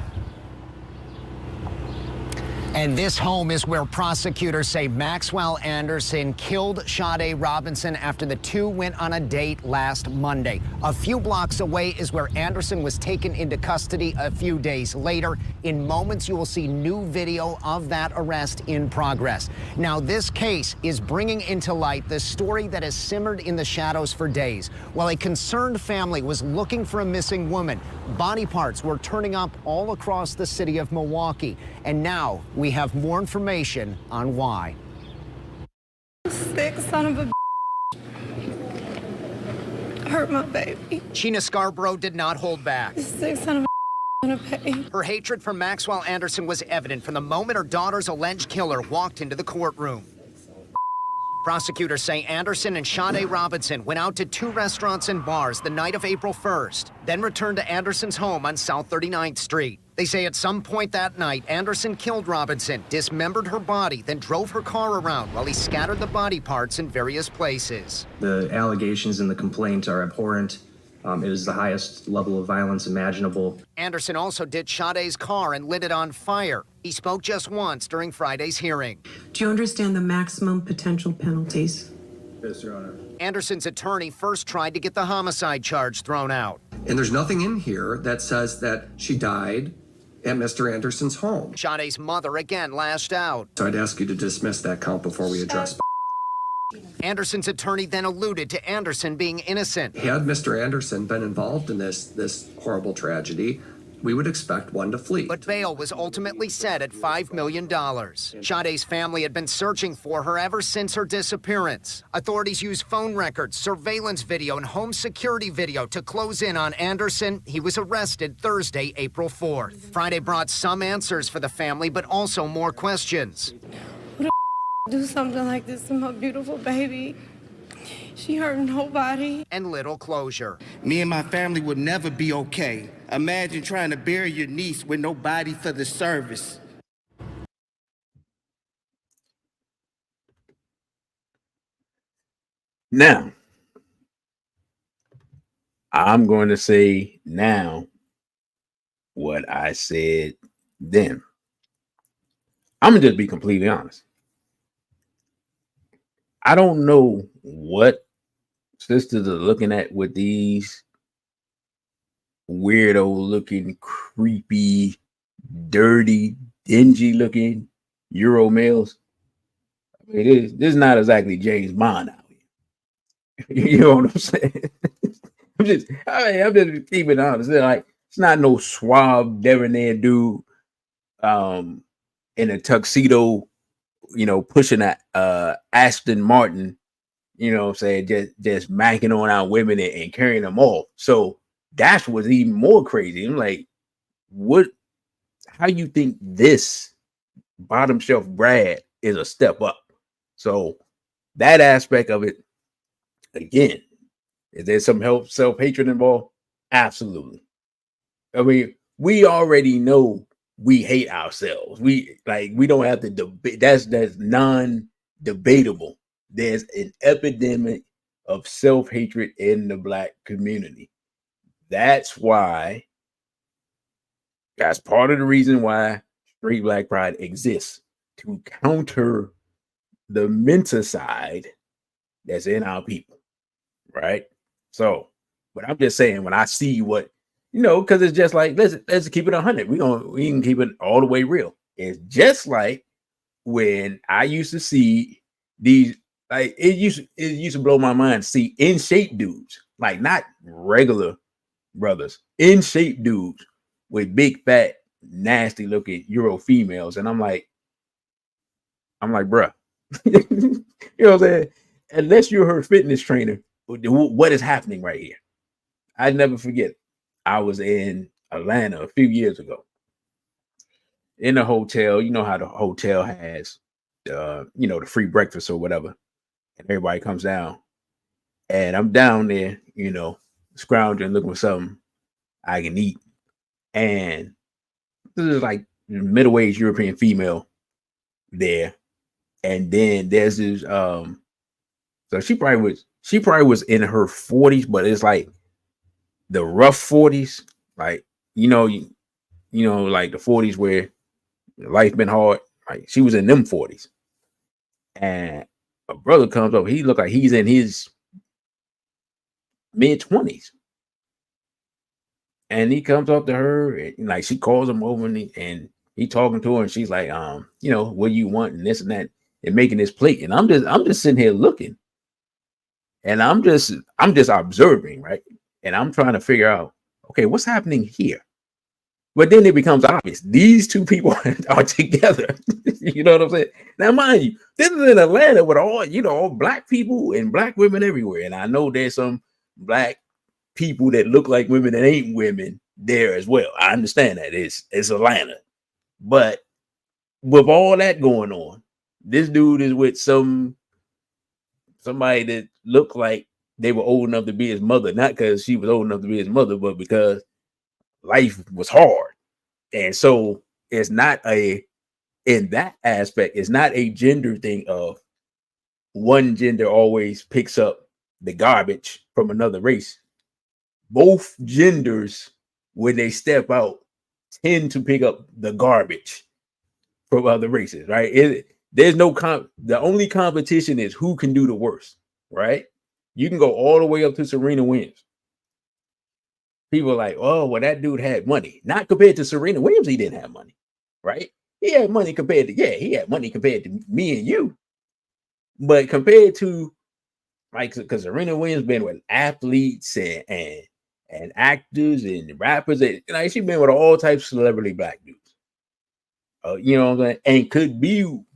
And this home is where prosecutors say Maxwell Anderson killed Sade Robinson after the two went on a date last Monday. A few blocks away is where Anderson was taken into custody a few days later. In moments, you will see new video of that arrest in progress. Now, this case is bringing into light the story that has simmered in the shadows for days. While a concerned family was looking for a missing woman, body parts were turning up all across the city of Milwaukee. And now we have more information on why. Sick son of a hurt my baby. Sheena Scarborough did not hold back. Sick son of a gonna pay. Her hatred for Maxwell Anderson was evident from the moment her daughter's alleged killer walked into the courtroom. Prosecutors say Anderson and Sade Robinson went out to two restaurants and bars the night of April 1st, then returned to Anderson's home on South 39th Street. They say at some point that night, Anderson killed Robinson, dismembered her body, then drove her car around while he scattered the body parts in various places. The allegations in the complaint are abhorrent. It is the highest level of violence imaginable. Anderson also did Sade's car and lit it on fire. He spoke just once during Friday's hearing. Do you understand the maximum potential penalties? Yes, Your Honor. Anderson's attorney first tried to get the homicide charge thrown out. And there's nothing in here that says that she died at Mr. Anderson's home. Sade's mother again lashed out. So I'd ask you to dismiss that count before we address. Anderson's attorney then alluded to Anderson being innocent. Had Mr. Anderson been involved in this horrible tragedy, we would expect one to flee. But bail was ultimately set at $5 million. Sade's family had been searching for her ever since her disappearance. Authorities used phone records, surveillance video, and home security video to close in on Anderson. He was arrested Thursday, April 4th. Friday brought some answers for the family, but also more questions. Do something like this to my beautiful baby. She hurt nobody. And little closure. Me and my family would never be okay. Imagine trying to bury your niece with nobody for the service. Now, I'm going to say now what I said then. I'm going to just be completely honest. I don't know what sisters are looking at with these weirdo looking, creepy, dirty, dingy looking Euro males. I mean, this is not exactly James Bond out here. You know what I'm saying? I'm just keeping it honest. It's not no suave debonair dude in a tuxedo, pushing that Aston Martin, what I'm saying, just macking on our women and carrying them off. So that's what's even more crazy. I'm like, how you think this bottom shelf Brad is a step up? So that aspect of it, again, is there some self-hatred involved? Absolutely. I mean, we already know we hate ourselves. We don't have to debate. That's non-debatable. There's an epidemic of self-hatred in the Black community. That's part of the reason why Straight Black Pride exists. to counter the menticide that's in our people, right? So, but I'm just saying, when I see what, because it's just like, let's keep it 100. We can keep it all the way real. It's just like when I used to see these, like it used to blow my mind to see in shape dudes, like not regular brothers, in shape dudes with big fat nasty looking Euro females, and I'm like, bruh, you know what I'm saying? Unless you're her fitness trainer, what is happening right here? I never forget. I was in Atlanta a few years ago in a hotel. You know how the hotel has, the free breakfast or whatever, and everybody comes down, and I'm down there, scrounging, looking for something I can eat, and this is like middle-aged European female there, and then there's this so she probably was in her 40s, but it's like the rough 40s, like like the 40s where life been hard. Like she was in them 40s, and a brother comes over. He looked like he's in his mid 20s, and he comes up to her, and like she calls him over, and he talking to her, and she's like, what do you want, and this and that, and making this plate, and I'm just sitting here looking, and I'm just observing, right, and I'm trying to figure out, okay, what's happening here. But then it becomes obvious these two people are together. You know what I'm saying? Now, mind you, this is in Atlanta with all black people and black women everywhere, and I know there's some black people that look like women that ain't women there as well. I understand that it's Atlanta, but with all that going on, this dude is with somebody that looked like they were old enough to be his mother, not because she was old enough to be his mother, but because life was hard. And so it's not in that aspect, it's not a gender thing of one gender always picks up the garbage from another race. Both genders, when they step out, tend to pick up the garbage from other races, right? There's no the only competition is who can do the worst, right? You can go all the way up to Serena Williams. People are like, oh, well, that dude had money. Not compared to Serena Williams, he didn't have money, right? He had money compared to me and you. But compared to, like, because Serena Williams been with athletes and actors and rappers, and like she's been with all types of celebrity black dudes. You know what I'm saying? And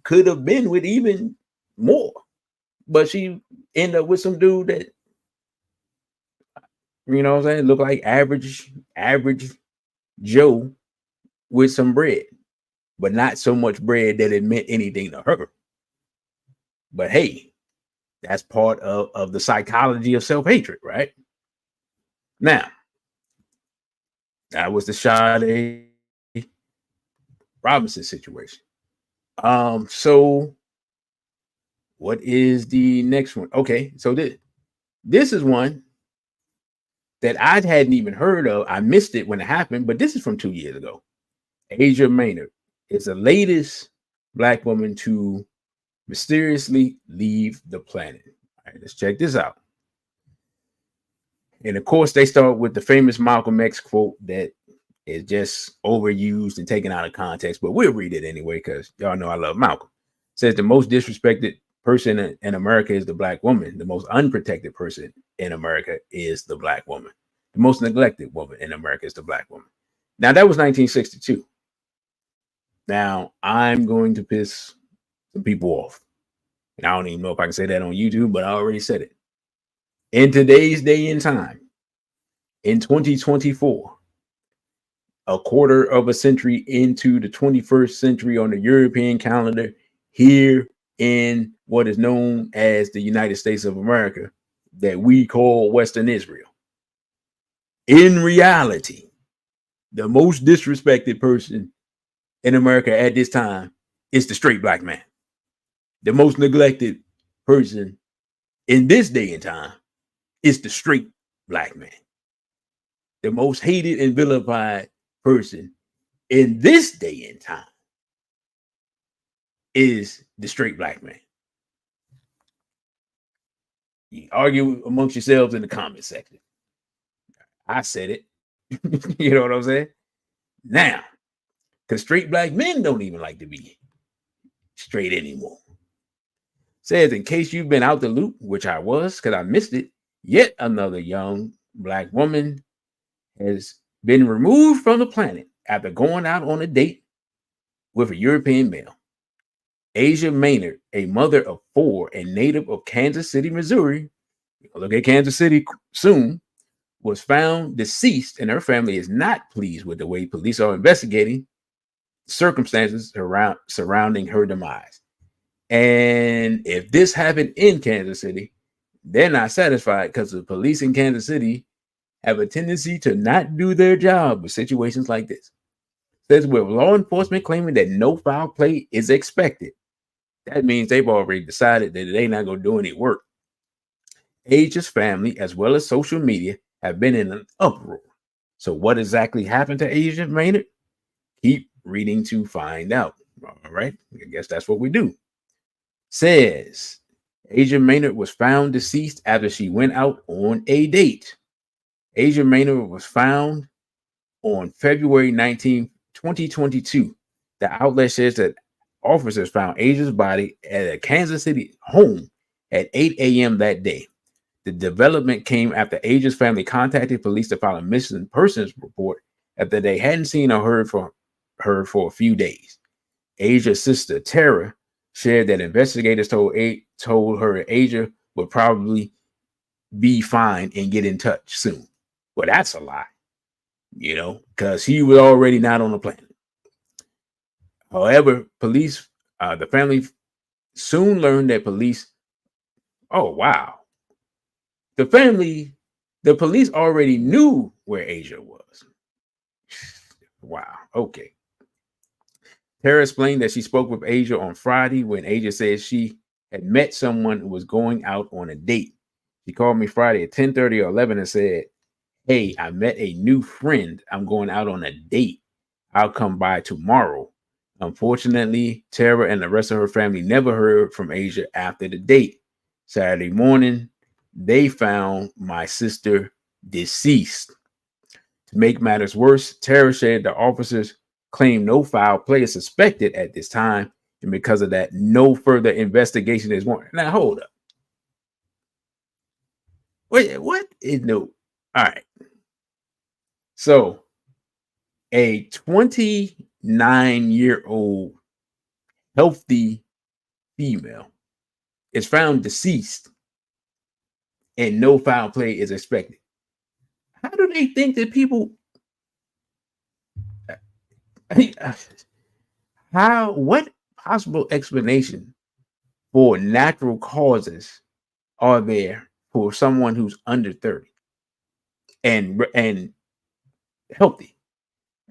could have been with even more. But she ended up with some dude that, you know what I'm saying, look like average Joe with some bread, but not so much bread that it meant anything to her. But hey, that's part of the psychology of self-hatred, right? Now, that was the Sade Robinson situation. So what is the next one? Okay, so this is one that I hadn't even heard of. I missed it when it happened, but this is from 2 years ago. Asia Maynard is the latest black woman to mysteriously leave the planet. All right, let's check this out. And of course, they start with the famous Malcolm X quote that is just overused and taken out of context, but we'll read it anyway because y'all know I love Malcolm. It says the most disrespected person in America is the black woman. The most unprotected person in America is the black woman. The most neglected woman in America is the black woman. Now, that was 1962. Now, I'm going to piss some people off. And I don't even know if I can say that on YouTube, but I already said it. In today's day and time, in 2024, a quarter of a century into the 21st century on the European calendar, here in what is known as the United States of America, that we call Western Israel. In reality, the most disrespected person in America at this time is the straight black man. The most neglected person in this day and time is the straight black man. The most hated and vilified person in this day and time is the straight black man. You argue amongst yourselves in the comment section. I said it. You know what I'm saying? Now, because straight black men don't even like to be straight anymore. Says, in case you've been out the loop, which I was because I missed it, yet another young black woman has been removed from the planet after going out on a date with a European male. Asia Maynard, a mother of 4 and native of Kansas City, Missouri, look at Kansas City soon, was found deceased, and her family is not pleased with the way police are investigating circumstances surrounding her demise. And if this happened in Kansas City, they're not satisfied because the police in Kansas City have a tendency to not do their job with situations like this. Says, with law enforcement claiming that no foul play is expected, that means they've already decided that they're not going to do any work. Asia's family, as well as social media, have been in an uproar. So what exactly happened to Asia Maynard? Keep reading to find out. All right, I guess that's what we do. Says, Asia Maynard was found deceased after she went out on a date. Asia Maynard was found on February 19, 2022. The outlet says that officers found Asia's body at a Kansas City home at 8 a.m. that day. The development came after Asia's family contacted police to file a missing persons report after they hadn't seen or heard from her for a few days. Asia's sister, Tara, shared that investigators told her Asia would probably be fine and get in touch soon. Well, that's a lie, you know, because he was already not on the planet. However, police, the family soon learned that police, oh, wow. The police already knew where Asia was. Wow. Okay. Tara explained that she spoke with Asia on Friday when Asia said she had met someone who was going out on a date. She called me Friday at 10:30 or 11 and said, "Hey, I met a new friend. I'm going out on a date. I'll come by tomorrow." Unfortunately, Tara and the rest of her family never heard from Asia after the date. Saturday morning, they found my sister deceased. To make matters worse, Tara said the officers claimed no foul play is suspected at this time, and because of that, no further investigation is warranted. Now, hold up. Wait, what? No. All right. So, a 29-year-old healthy female is found deceased and no foul play is expected. How do they think that people... what possible explanation for natural causes are there for someone who's under 30 and healthy?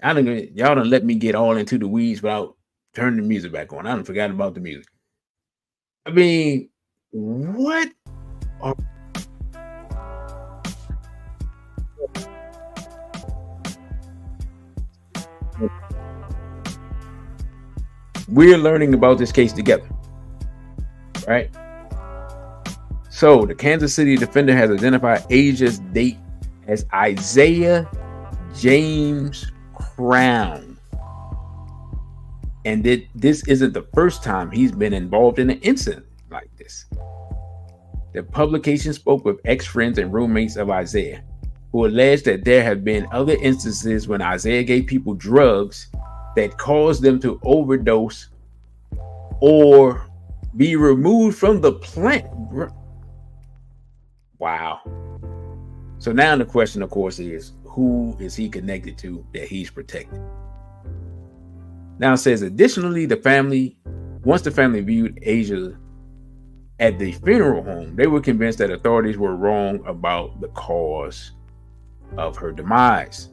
Y'all done let me get all into the weeds without turning the music back on. I done forgot about the music. I mean, what are... We're learning about this case together, right? So the Kansas City defender has identified Asia's date as Isaiah James Crown. And this isn't the first time he's been involved in an incident like this. The publication spoke with ex-friends and roommates of Isaiah, who alleged that there have been other instances when Isaiah gave people drugs that caused them to overdose or be removed from the planet. Wow. So now the question, of course, is who is he connected to that he's protected? Now it says, additionally, once the family viewed Asia at the funeral home, they were convinced that authorities were wrong about the cause of her demise.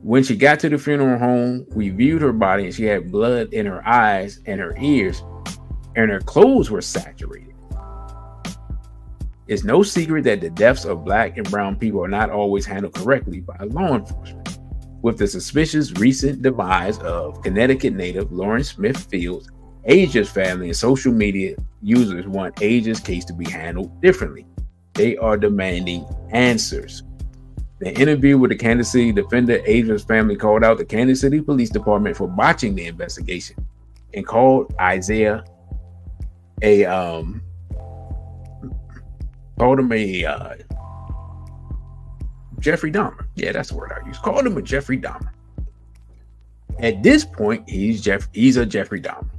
When she got to the funeral home, we viewed her body and she had blood in her eyes and her ears, and her clothes were saturated. It's no secret that the deaths of Black and brown people are not always handled correctly by law enforcement. With the suspicious recent demise of Connecticut native Lawrence Smith Fields Asia's family and social media users want Asia's case to be handled differently. They are demanding answers. The interview with the Kansas City defender, Asia's family called out the Kansas City Police Department for botching the investigation and called Isaiah called him a Jeffrey Dahmer. Yeah, that's the word I use. Called him a Jeffrey Dahmer. At this point, he's a Jeffrey Dahmer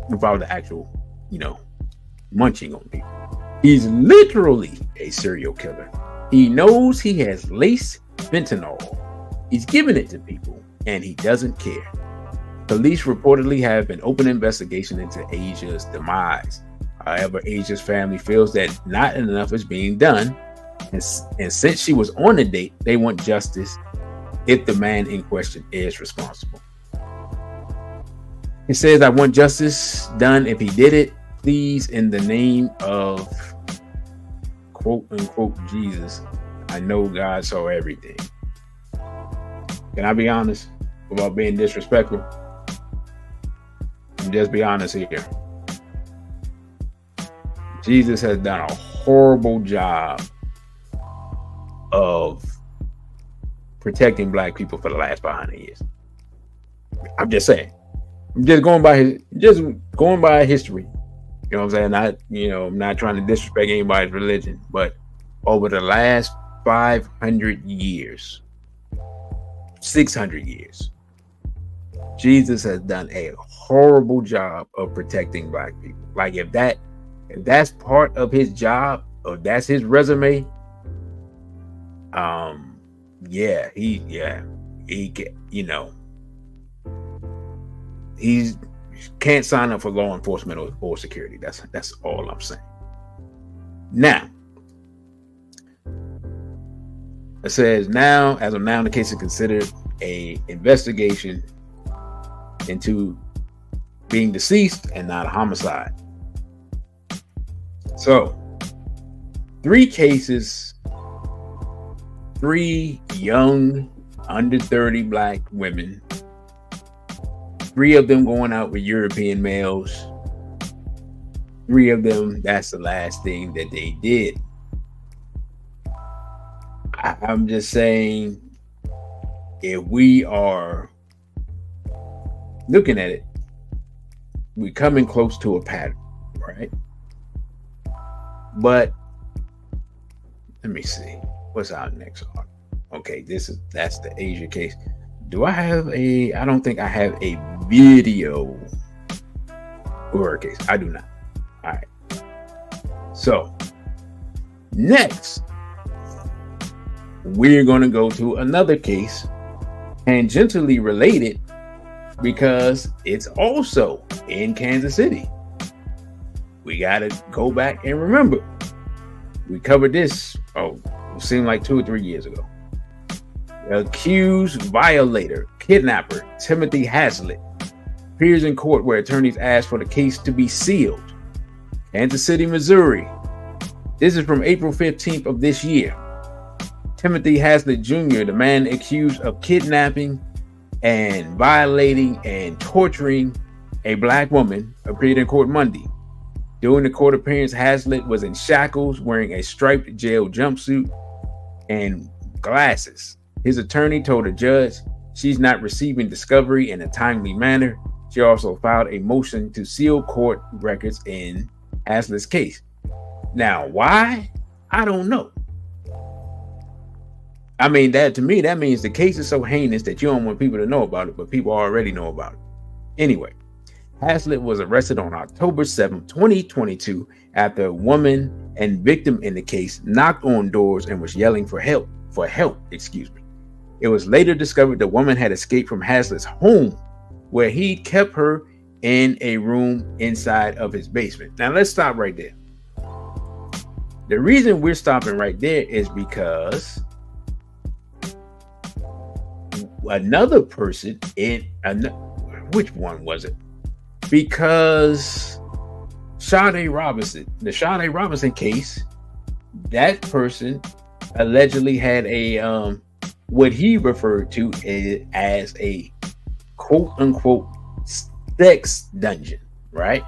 without the actual, munching on people. He's literally a serial killer. He knows he has laced fentanyl. He's giving it to people, and he doesn't care. Police reportedly have an open investigation into Asia's demise. However, Asia's family feels that not enough is being done, and since she was on a date, they want justice if the man in question is responsible. It says, I want justice done if he did it. Please, in the name of quote unquote Jesus, I know God saw everything. Can I be honest without being disrespectful? Just be honest here. Jesus has done a horrible job of protecting black people for the last 500 years. I'm just saying. I'm just going by history. You know what I'm saying? I'm not trying to disrespect anybody's religion, but over the last 500 years, 600 years, Jesus has done a horrible job of protecting black people. Like if that's part of his job, or that's his resume, he can't sign up for law enforcement or security. That's all I'm saying. Now, it says as of now, the case is considered a investigation into being deceased and not a homicide. So, 3 cases, 3 young, under 30 black women, 3 of them going out with European males, 3 of them, that's the last thing that they did. I'm just saying, if we are looking at it, we're coming close to a pattern, right? But let me see, what's our next article? Okay, that's the Asia case. I don't think I have a video for her case. I do not. All right. So next, we're going to go to another case tangentially related because it's also in Kansas City. We got to go back and remember. We covered this, it seemed like 2 or 3 years ago. The accused violator, kidnapper, Timothy Haslett, appears in court where attorneys asked for the case to be sealed. Kansas City, Missouri. This is from April 15th of this year. Timothy Haslett Jr., the man accused of kidnapping and violating and torturing a black woman, appeared in court Monday. During the court appearance, Haslett was in shackles, wearing a striped jail jumpsuit and glasses. His attorney told the judge she's not receiving discovery in a timely manner. She also filed a motion to seal court records in Haslett's case. Now, why? I don't know. I mean, to me, that means the case is so heinous that you don't want people to know about it, but people already know about it. Anyway, Haslett was arrested on October 7, 2022, after a woman and victim in the case knocked on doors and was yelling for help. It was later discovered the woman had escaped from Haslett's home, where he kept her in a room inside of his basement. Now, let's stop right there. The reason we're stopping right there is because another person which one was it? Because Sade Robinson, the Sade Robinson case, that person allegedly had a what he referred to as a quote unquote sex dungeon. right?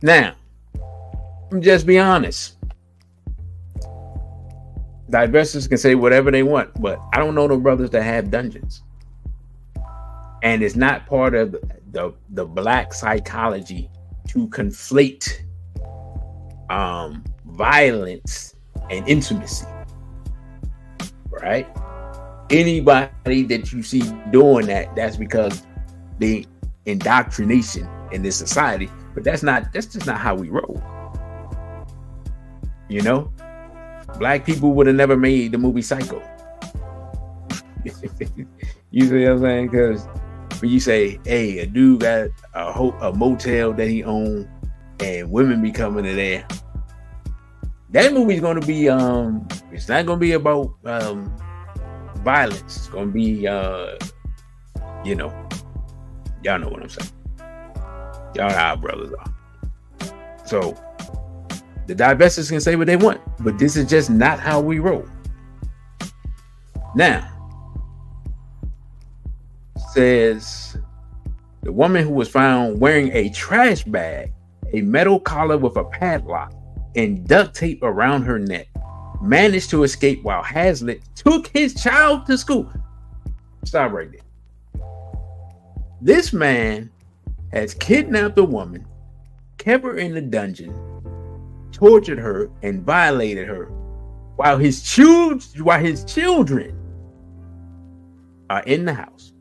Now, just be honest. Divestors can say whatever they want, but I don't know the brothers that have dungeons. And it's not part of the black psychology to conflate violence and intimacy, right? Anybody that you see doing that, that's because the indoctrination in this society, but that's just not how we roll. You know, black people would have never made the movie Psycho. You see what I'm saying? Because when you say, hey, a dude got a motel that he owned and women be coming to there, that movie's going to be it's not going to be about violence. It's going to be you know, y'all know what I'm saying. Y'all know how our brothers are. So the divestors can say what they want, but this is just not how we roll. Now, says the woman who was found wearing a trash bag, a metal collar with a padlock, and duct tape around her neck managed to escape while Haslett took his child to school. Stop right there. This man has kidnapped a woman, kept her in the dungeon, tortured her, and violated her while his children are in the house.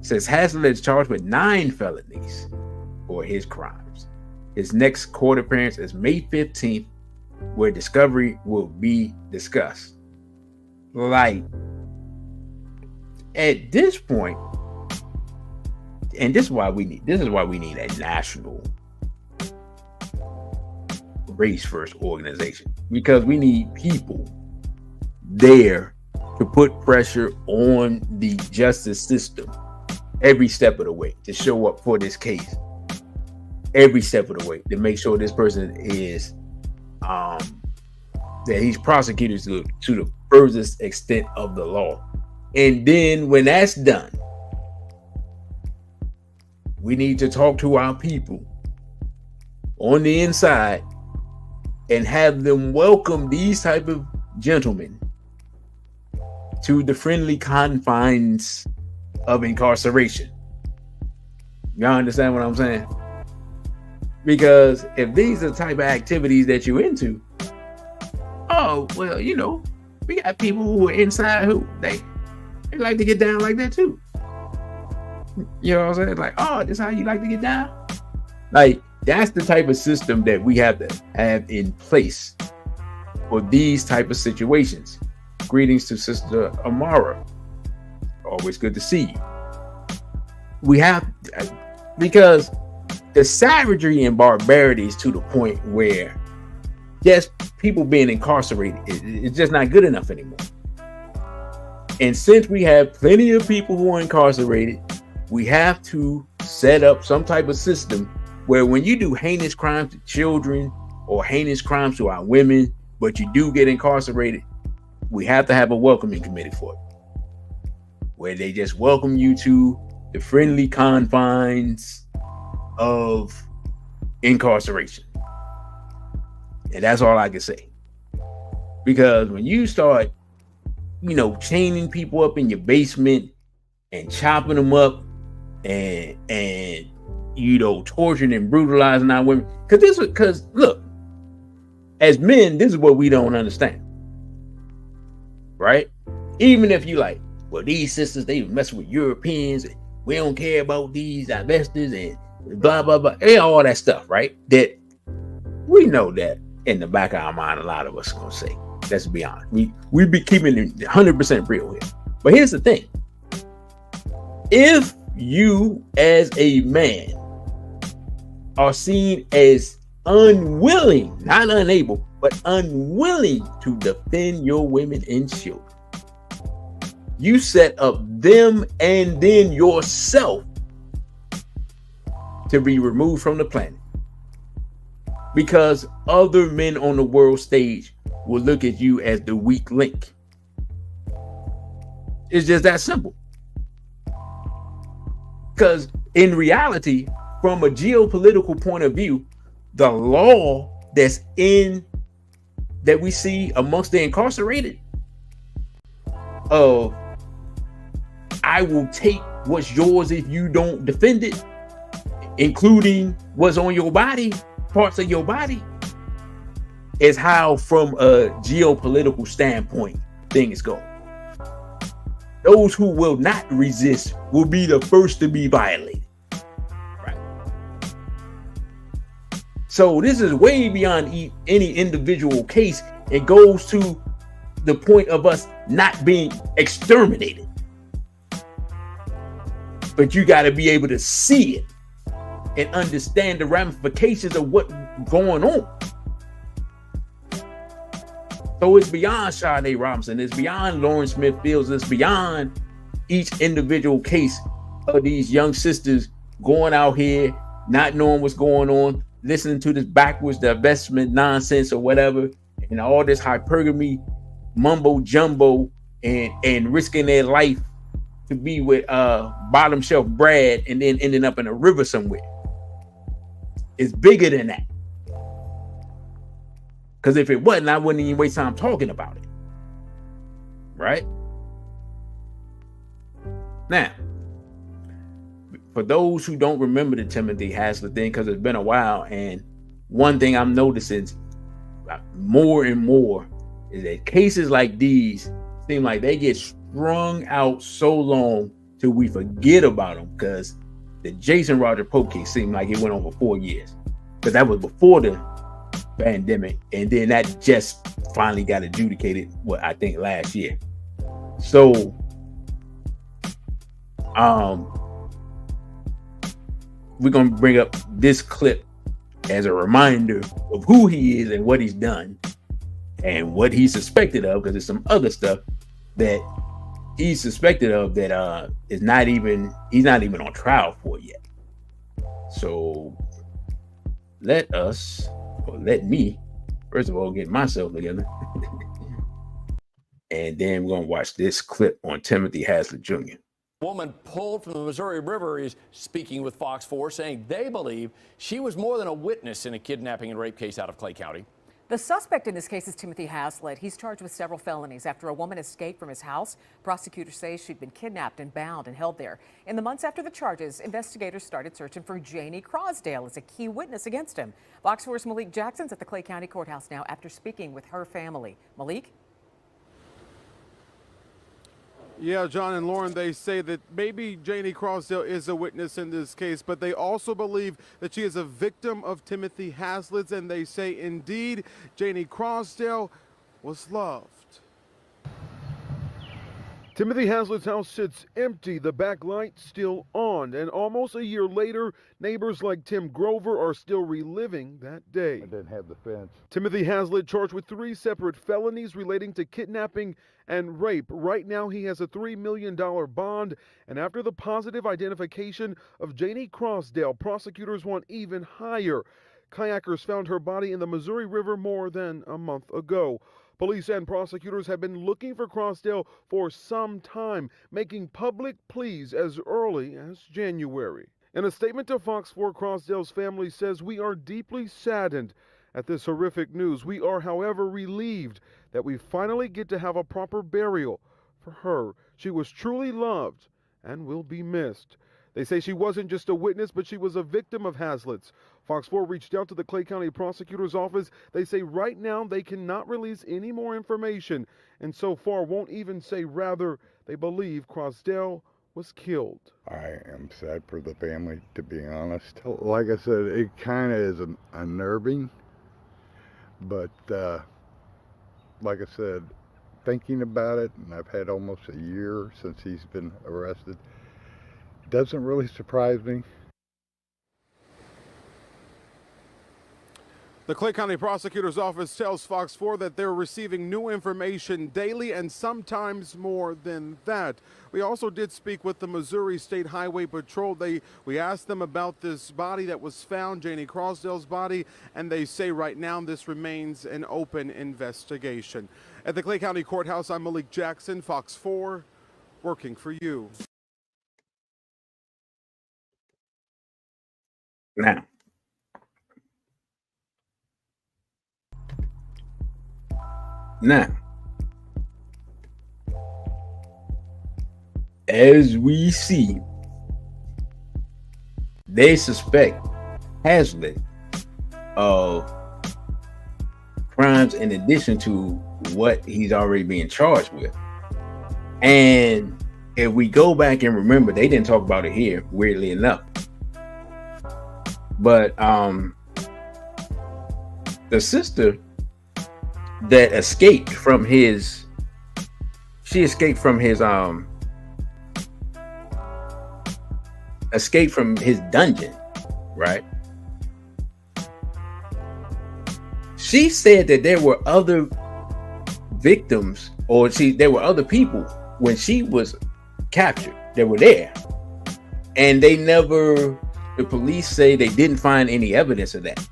Says Haslett is charged with 9 felonies for his crimes. His next court appearance is May 15th, where discovery will be discussed. Like, at this point, and this is why we need a national race first organization, because we need people there to put pressure on the justice system every step of the way, to show up for this case every step of the way, to make sure this person is that he's prosecuted to the furthest extent of the law. And then when that's done, we need to talk to our people on the inside and have them welcome these type of gentlemen to the friendly confines of incarceration. Y'all understand what I'm saying? Because if these are the type of activities that you're into, oh, well, you know, we got people who are inside who they like to get down like that too. You know what I'm saying? Like, oh, this is how you like to get down? Like, that's the type of system that we have to have in place for these type of situations. Greetings to Sister Amara. Always good to see you. We have, because the savagery and barbarity is to the point where just people being incarcerated is just not good enough anymore. And since we have plenty of people who are incarcerated, we have to set up some type of system where when you do heinous crimes to children or heinous crimes to our women, but you do get incarcerated, we have to have a welcoming committee for it, where they just welcome you to the friendly confines of incarceration. And that's all I can say. Because when you start, you know, chaining people up in your basement and chopping them up and you know, torturing and brutalizing our women, because look, as men, this is what we don't understand, right? Even if you like, well, these sisters, they mess with Europeans, and we don't care about these divestors and blah blah blah, and all that stuff, right? That we know that in the back of our mind, a lot of us gonna say, let's be honest, we be keeping it 100% real here. But here's the thing: if you as a man are seen as unwilling, not unable, but unwilling to defend your women and children, you set up them and then yourself to be removed from the planet, because other men on the world stage will look at you as the weak link. It's just that simple. Because in reality, from a geopolitical point of view, the law that we see amongst the incarcerated of I will take what's yours if you don't defend it, including what's on your body, parts of your body, is how from a geopolitical standpoint things go. Those who will not resist will be the first to be violated. Right. So this is way beyond any individual case. It goes to the point of us not being exterminated. But you got to be able to see it and understand the ramifications of what's going on. So it's beyond Sade Robinson, it's beyond Lauren Smith Fields, it's beyond each individual case of these young sisters going out here, not knowing what's going on, listening to this backwards divestment nonsense or whatever, and all this hypergamy mumbo jumbo and risking their life to be with bottom shelf Brad and then ending up in a river somewhere. It's bigger than that. Because if it wasn't, I wouldn't even waste time talking about it. Right? Now, for those who don't remember the Timothy Haslett thing, because it's been a while, and one thing I'm noticing more and more is that cases like these seem like they get strung out so long till we forget about them, because the Jason Roger Pope case seemed like it went on for 4 years. Because that was before the pandemic, and then that just finally got adjudicated I think last year. So we're gonna bring up this clip as a reminder of who he is and what he's done and what he's suspected of, because there's some other stuff that he's suspected of that he's not even on trial for yet. So let me, first of all, get myself together. And then we're going to watch this clip on Timothy Haslett Jr. Woman pulled from the Missouri River is speaking with Fox 4, saying they believe she was more than a witness in a kidnapping and rape case out of Clay County. The suspect in this case is Timothy Haslett. He's charged with several felonies after a woman escaped from his house. Prosecutors say she'd been kidnapped and bound and held there. In the months after the charges, investigators started searching for Janie Crosdale as a key witness against him. Fox 4's Malik Jackson's at the Clay County Courthouse now after speaking with her family. Malik? Yeah, John and Lauren, they say that maybe Janie Crosdale is a witness in this case, but they also believe that she is a victim of Timothy Haslett's, and they say indeed Janie Crosdale was loved. Timothy Haslett's house sits empty, the back light still on, and almost a year later, neighbors like Tim Grover are still reliving that day. I didn't have the fence. Timothy Haslett charged with 3 separate felonies relating to kidnapping and rape. Right now, he has a $3 million bond, and after the positive identification of Janie Crosdale, prosecutors want even higher. Kayakers found her body in the Missouri River more than a month ago. Police and prosecutors have been looking for Crosdale for some time, making public pleas as early as January. In a statement to Fox 4, Crosdale's family says, "We are deeply saddened at this horrific news. We are, however, relieved that we finally get to have a proper burial for her. She was truly loved and will be missed." They say she wasn't just a witness, but she was a victim of Haslett's. Fox 4 reached out to the Clay County Prosecutor's Office. They say right now they cannot release any more information, and so far won't even say rather they believe Crosdale was killed. I am sad for the family, to be honest. Like I said, it kind of is unnerving, but like I said, thinking about it, and I've had almost a year since he's been arrested, doesn't really surprise me. The Clay County Prosecutor's Office tells Fox 4 that they're receiving new information daily and sometimes more than that. We also did speak with the Missouri State Highway Patrol. We asked them about this body that was found, Janie Crosdale's body, and they say right now this remains an open investigation. At the Clay County Courthouse, I'm Malik Jackson, Fox 4, working for you. Now, as we see, they suspect Haslett of crimes in addition to what he's already being charged with. And if we go back and remember, they didn't talk about it here, weirdly enough. But the sister that escaped from his dungeon, right? She said that there were other victims, or there were other people when she was captured that were there, and the police say they didn't find any evidence of that,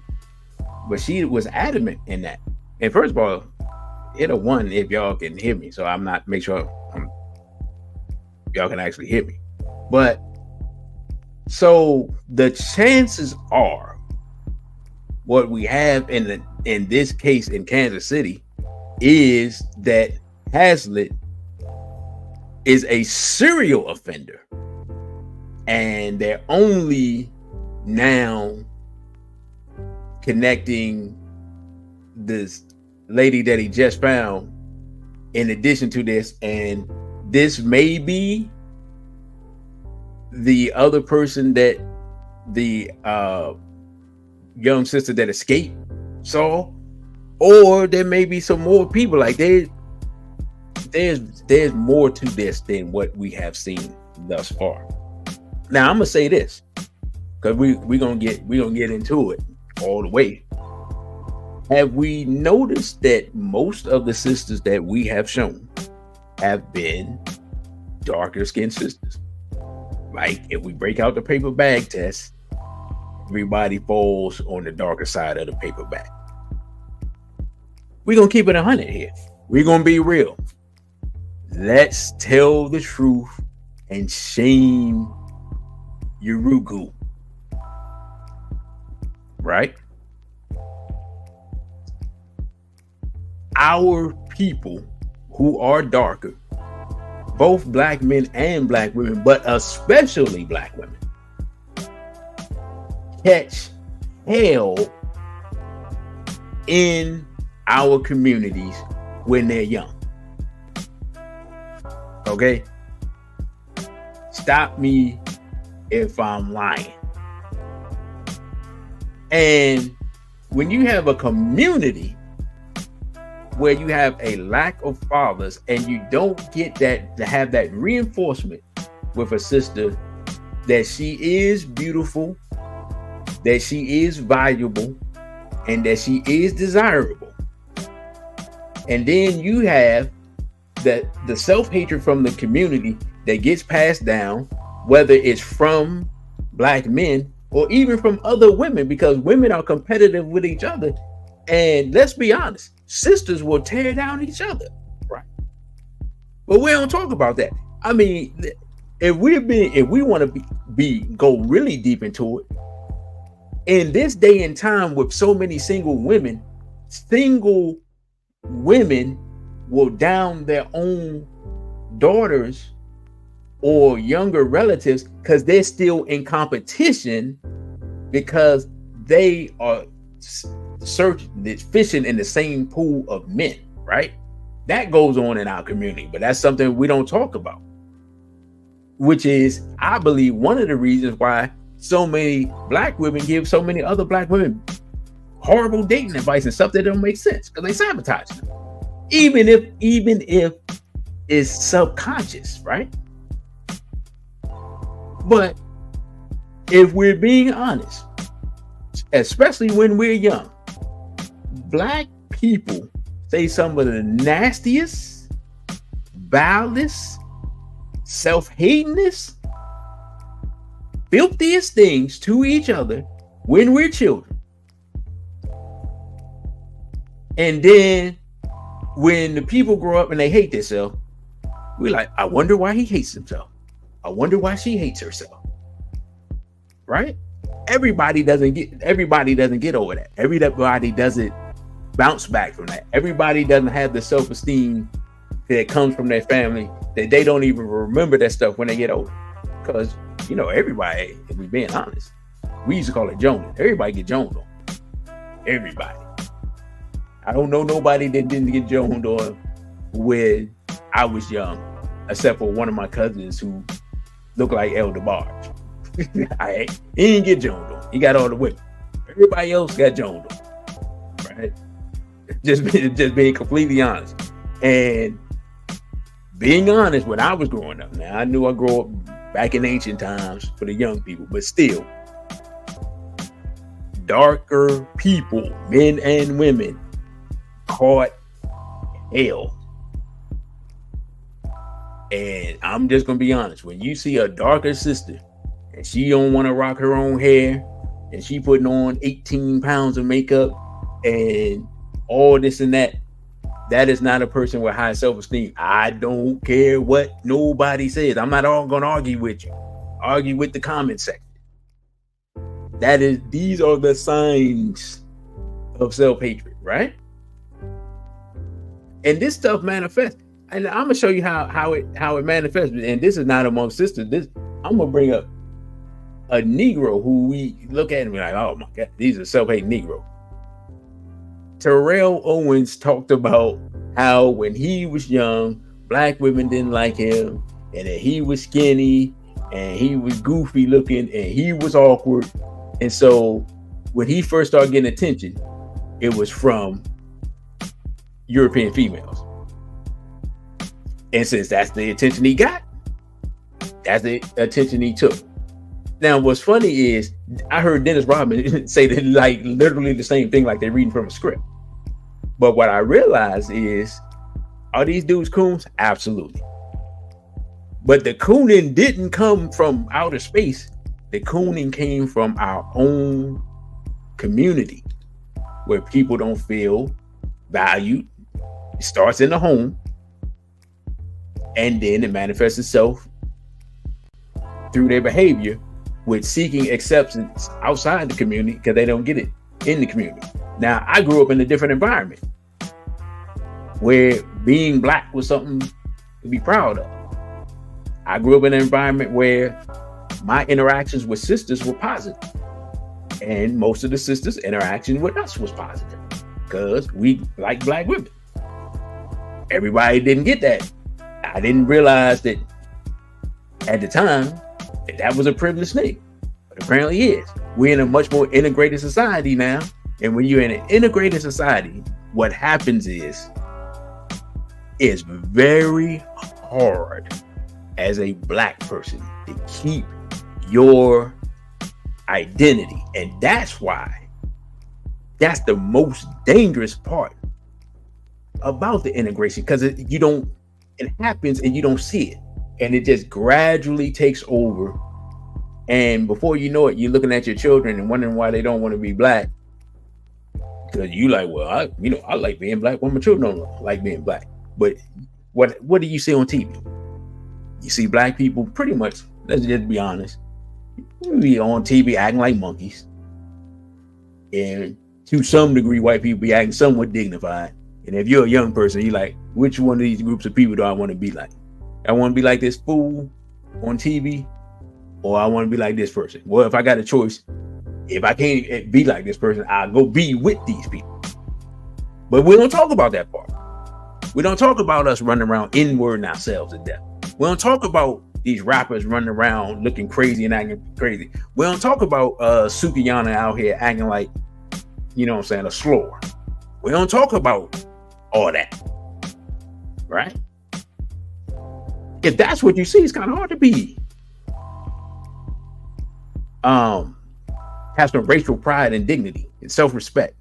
but she was adamant in that. And first of all, hit a 1 if y'all can hear me, so I'm not make sure y'all can actually hear me. But so the chances are, what we have in this case in Kansas City is that Haslett is a serial offender, and they're only now connecting this lady that he just found in addition to this, and this may be the other person that the young sister that escaped saw, or there may be some more people. Like there's more to this than what we have seen thus far. Now I'm gonna say this, because we're gonna get into it all the way. Have we noticed that most of the sisters that we have shown have been darker skinned sisters? Like if we break out the paper bag test, everybody falls on the darker side of the paper bag. We're gonna keep it 100 here. We're gonna be real. Let's tell the truth and shame Urugu. Right? Our people who are darker, both black men and black women, but especially black women, catch hell in our communities when they're young. Okay? Stop me if I'm lying. And when you have a community where you have a lack of fathers and you don't get that, to have that reinforcement with a sister that she is beautiful, that she is valuable, and that she is desirable, and then you have the self-hatred from the community that gets passed down, whether it's from black men or even from other women, because women are competitive with each other. And let's be honest, sisters will tear down each other, right? But we don't talk about that. I mean, if we want to go really deep into it, in this day and time with so many single women will down their own daughters or younger relatives because they're still in competition, because they are fishing in the same pool of men, right? That goes on in our community, but that's something we don't talk about, which is, I believe, one of the reasons why so many black women give so many other black women horrible dating advice and stuff that don't make sense, because they sabotage them, even if it's subconscious, right? But if we're being honest, especially when we're young, black people say some of the nastiest, vilest, self-hatingest, filthiest things to each other when we're children. And then when the people grow up and they hate themselves, we're like, I wonder why he hates himself. I wonder why she hates herself. Right? everybody doesn't get over that. Everybody doesn't bounce back from that. Everybody doesn't have the self-esteem that comes from their family, that they don't even remember that stuff when they get older. Because, you know, everybody, if we're being honest, we used to call it joning. Everybody get joned on. Everybody. I don't know nobody that didn't get joned on when I was young, except for one of my cousins who looked like El DeBarge. He didn't get joned on. He got all the women. Everybody else got joned on. Right? Just being completely honest. And being honest, when I was growing up, now I knew I grew up back in ancient times for the young people, but still, darker people, men and women, caught hell. And I'm just gonna be honest, when you see a darker sister and she don't want to rock her own hair and she putting on 18 pounds of makeup and all this and that, that is not a person with high self-esteem. I don't care what nobody says. I'm not all gonna argue with you. Argue with the comment section. These are the signs of self-hatred, right? And this stuff manifests. And I'm gonna show you how it manifests. And this is not among sisters. I'm gonna bring up a Negro who we look at and be like, oh my God, these are self-hating Negro. Terrell Owens talked about how when he was young, black women didn't like him, and that he was skinny, and he was goofy looking, and he was awkward. And so when he first started getting attention, it was from European females. And since that's the attention he got, that's the attention he took. Now, what's funny is I heard Dennis Rodman say that, like, literally the same thing, like they're reading from a script. But what I realized is, are these dudes coons? Absolutely. But the cooning didn't come from outer space. The cooning came from our own community, where people don't feel valued. It starts in the home, and then it manifests itself through their behavior with seeking acceptance outside the community because they don't get it in the community. Now, I grew up in a different environment where being black was something to be proud of. I grew up in an environment where my interactions with sisters were positive. And most of the sisters' interaction with us was positive because we like black women. Everybody didn't get that. I didn't realize that at the time that was a privileged thing, but apparently is. We're in a much more integrated society now. And when you're in an integrated society, what happens is it's very hard as a black person to keep your identity. And that's why that's the most dangerous part about the integration, because it happens and you don't see it. And it just gradually takes over. And before you know it, you're looking at your children and wondering why they don't want to be black. Because you like, well, I like being black when my children don't like being black. But what do you see on TV? You see black people pretty much, let's just be honest, be on TV acting like monkeys. And to some degree, white people be acting somewhat dignified. And if you're a young person, you're like, which one of these groups of people do I want to be like? I want to be like this fool on TV, or I want to be like this person. Well, if I got a choice, if I can't be like this person, I'll go be with these people. But we don't talk about that part. We don't talk about us running around inwarding ourselves to death. We don't talk about these rappers running around looking crazy and acting crazy. We don't talk about Sukiyana out here acting like, you know what I'm saying, a slore. We don't talk about all that, right? If that's what you see, it's kind of hard to be have some racial pride and dignity and self-respect,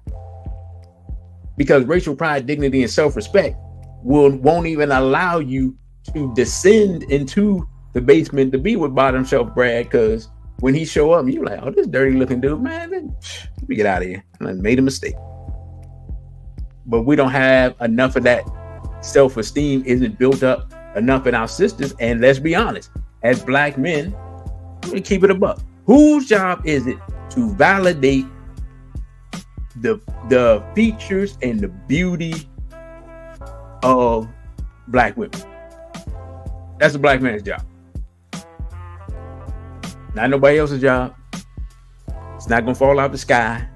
because racial pride, dignity, and self-respect won't even allow you to descend into the basement to be with bottom shelf Brad, because when he show up, you're like, oh, this dirty looking dude, man, let me get out of here. I made a mistake. But we don't have enough of that. Self-esteem isn't built up enough in our sisters. And let's be honest, as black men, we keep it a buck. Whose job is it to validate the features and the beauty of black women. That's a black man's job. Not nobody else's job. It's not gonna fall out the sky.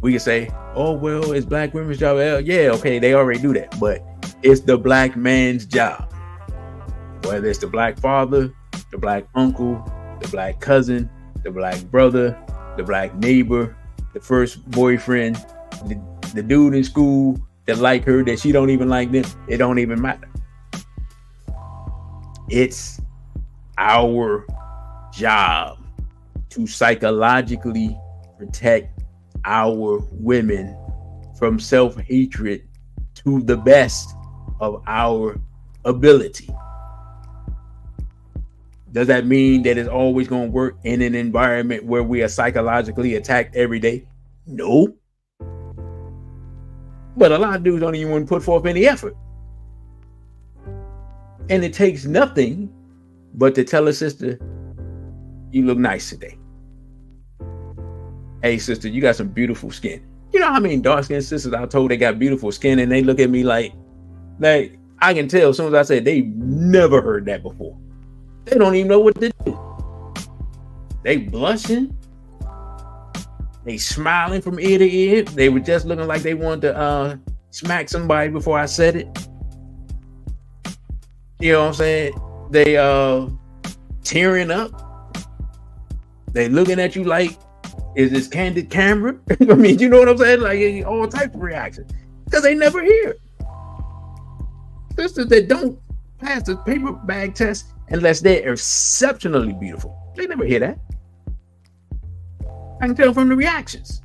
We can say, oh, well, it's black women's job. Well, yeah, okay, they already do that. But it's the black man's job. Whether it's the black father, the black uncle, the black cousin, the black brother, the black neighbor, the first boyfriend, the dude in school that like her, that she don't even like them. It don't even matter. It's our job to psychologically protect our women from self-hatred to the best of our ability. Does that mean that it's always going to work in an environment where we are psychologically attacked every day? No. But a lot of dudes don't even want to put forth any effort. And it takes nothing but to tell a sister, you look nice today. Hey, sister, you got some beautiful skin. You know how many dark-skinned sisters I told they got beautiful skin, and they look at me like I can tell as soon as I say they never heard that before. They don't even know what to do. They blushing. They smiling from ear to ear. They were just looking like they wanted to smack somebody before I said it. You know what I'm saying? They tearing up. They looking at you like, is this candid camera? I mean, you know what I'm saying? Like all types of reactions. Because they never hear. Sisters that don't pass the paper bag test unless they're exceptionally beautiful. They never hear that. I can tell from the reactions.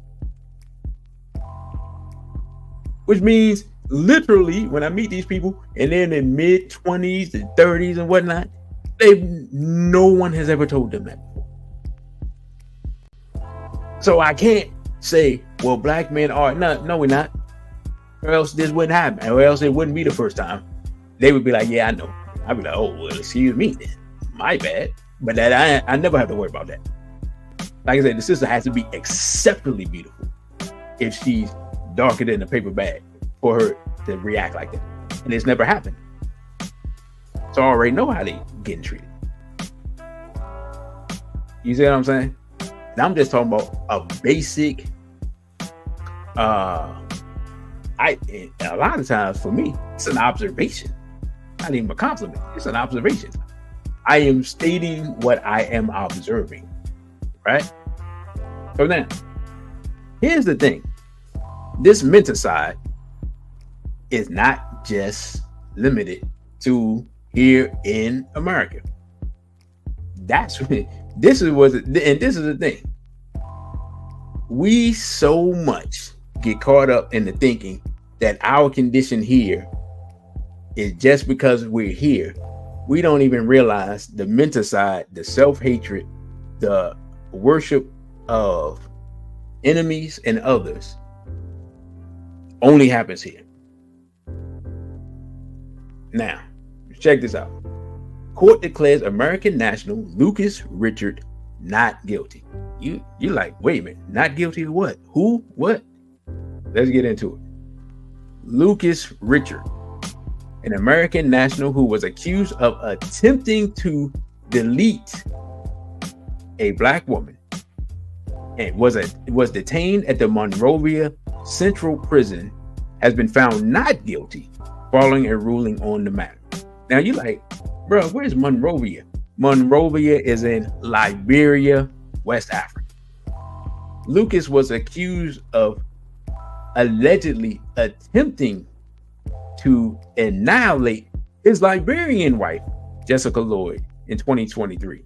Which means literally when I meet these people and they're in their mid-20s and 30s and whatnot, no one has ever told them that before. So I can't say, well, black men are no, we're not. Or else this wouldn't happen. Or else it wouldn't be the first time. They would be like, yeah, I know. I'd be like, oh, well, excuse me then. My bad. But that I never have to worry about that. Like I said, the sister has to be exceptionally beautiful if she's darker than a paper bag for her to react like that. And it's never happened. So I already know how they getting treated. You see what I'm saying? And I'm just talking about a basic, a lot of times for me, it's an observation. Not even a compliment. It's an observation. I am stating what I am observing. Right? So now, here's the thing. This menticide is not just limited to here in America. This is the thing. We so much get caught up in the thinking that our condition here is just because we're here. We don't even realize the menticide, the self-hatred, the worship of enemies and others only happens here. Now, check this out. Court declares American national Lucas Richard not guilty. You like, wait a minute, not guilty of what? Who? What? Let's get into it. Lucas Richard, an American national who was accused of attempting to delete a black woman and was detained at the Monrovia Central Prison, has been found not guilty following a ruling on the matter. Now you like, bro, where's Monrovia? Monrovia is in Liberia, West Africa. Lucas was accused of allegedly attempting to annihilate his Liberian wife, Jessica Lloyd, in 2023.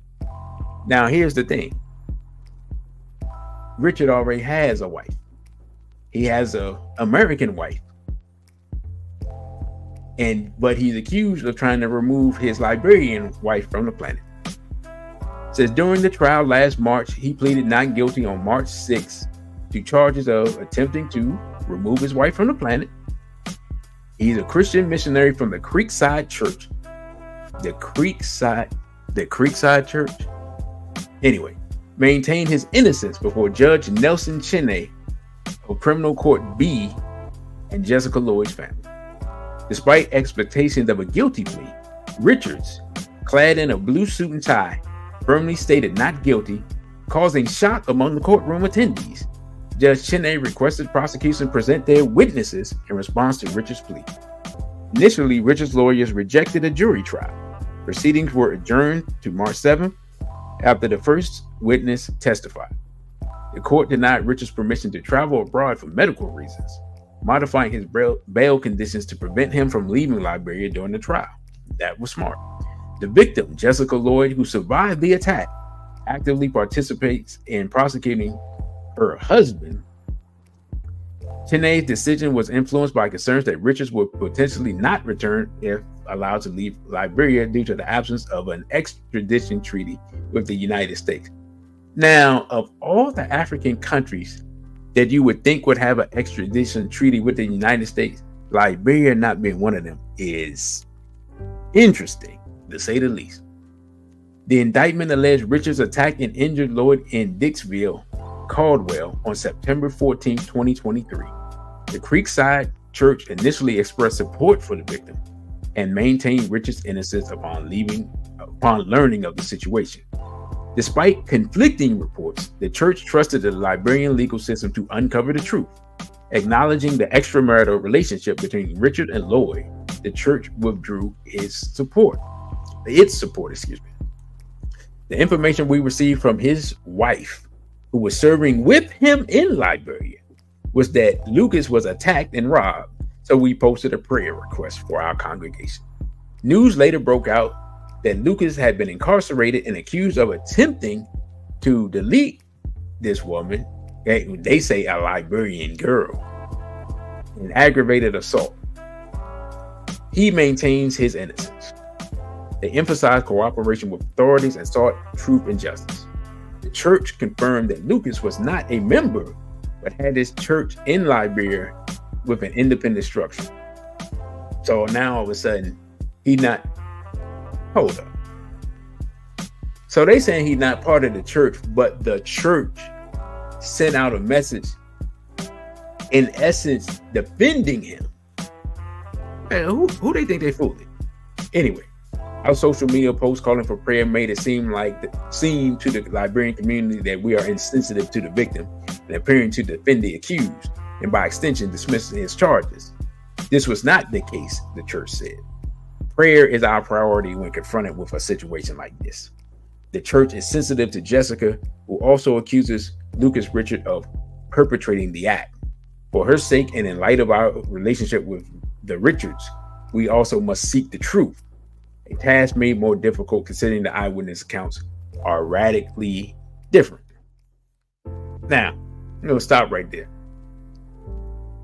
Now, here's the thing. Richard already has a wife. He has an American wife. But he's accused of trying to remove his Liberian wife from the planet. It says during the trial last March, he pleaded not guilty on March 6th to charges of attempting to remove his wife from the planet. He's a Christian missionary from the Creekside Church. The Creekside Church. Anyway, maintained his innocence before Judge Nelson Cheney of Criminal Court B and Jessica Lloyd's family. Despite expectations of a guilty plea, Richards, clad in a blue suit and tie, firmly stated not guilty, causing shock among the courtroom attendees. Judge Cheney requested prosecution present their witnesses in response to Richards' plea. Initially, Richards' lawyers rejected a jury trial. Proceedings were adjourned to March 7th after the first witness testified. The court denied Richards permission to travel abroad for medical reasons, modifying his bail conditions to prevent him from leaving Liberia during the trial. That was smart. The victim, Jessica Lloyd, who survived the attack, actively participates in prosecuting her husband. Cheney's decision was influenced by concerns that Richards would potentially not return if allowed to leave Liberia due to the absence of an extradition treaty with the United States. Now, of all the African countries that you would think would have an extradition treaty with the United States, Liberia not being one of them is interesting, to say the least. The indictment alleged Richards attacked and injured Lloyd in Dixville, Caldwell on September 14, 2023. The Creekside Church initially expressed support for the victim and maintained Richards' innocence upon learning of the situation. Despite conflicting reports, the church trusted the Liberian legal system to uncover the truth. Acknowledging the extramarital relationship between Richard and Lloyd, the church withdrew its support. The information we received from his wife, who was serving with him in Liberia, was that Lucas was attacked and robbed, so we posted a prayer request for our congregation. News later broke out that Lucas had been incarcerated and accused of attempting to delete this woman, they say a Liberian girl, in aggravated assault. He maintains his innocence. They emphasized cooperation with authorities and sought truth and justice. The church confirmed that Lucas was not a member, but had his church in Liberia with an independent structure. So now all of a sudden, hold up. So they saying he's not part of the church, but the church sent out a message, in essence, defending him. Man, who they think they fooling? Anyway, our social media posts calling for prayer made it seem to the Liberian community that we are insensitive to the victim and appearing to defend the accused, and by extension dismissing his charges. This was not the case, the church said. Prayer is our priority when confronted with a situation like this. The church is sensitive to Jessica, who also accuses Lucas Richard of perpetrating the act. For her sake and in light of our relationship with the Richards, we also must seek the truth. A task made more difficult considering the eyewitness accounts are radically different. Now, I'm going to stop right there.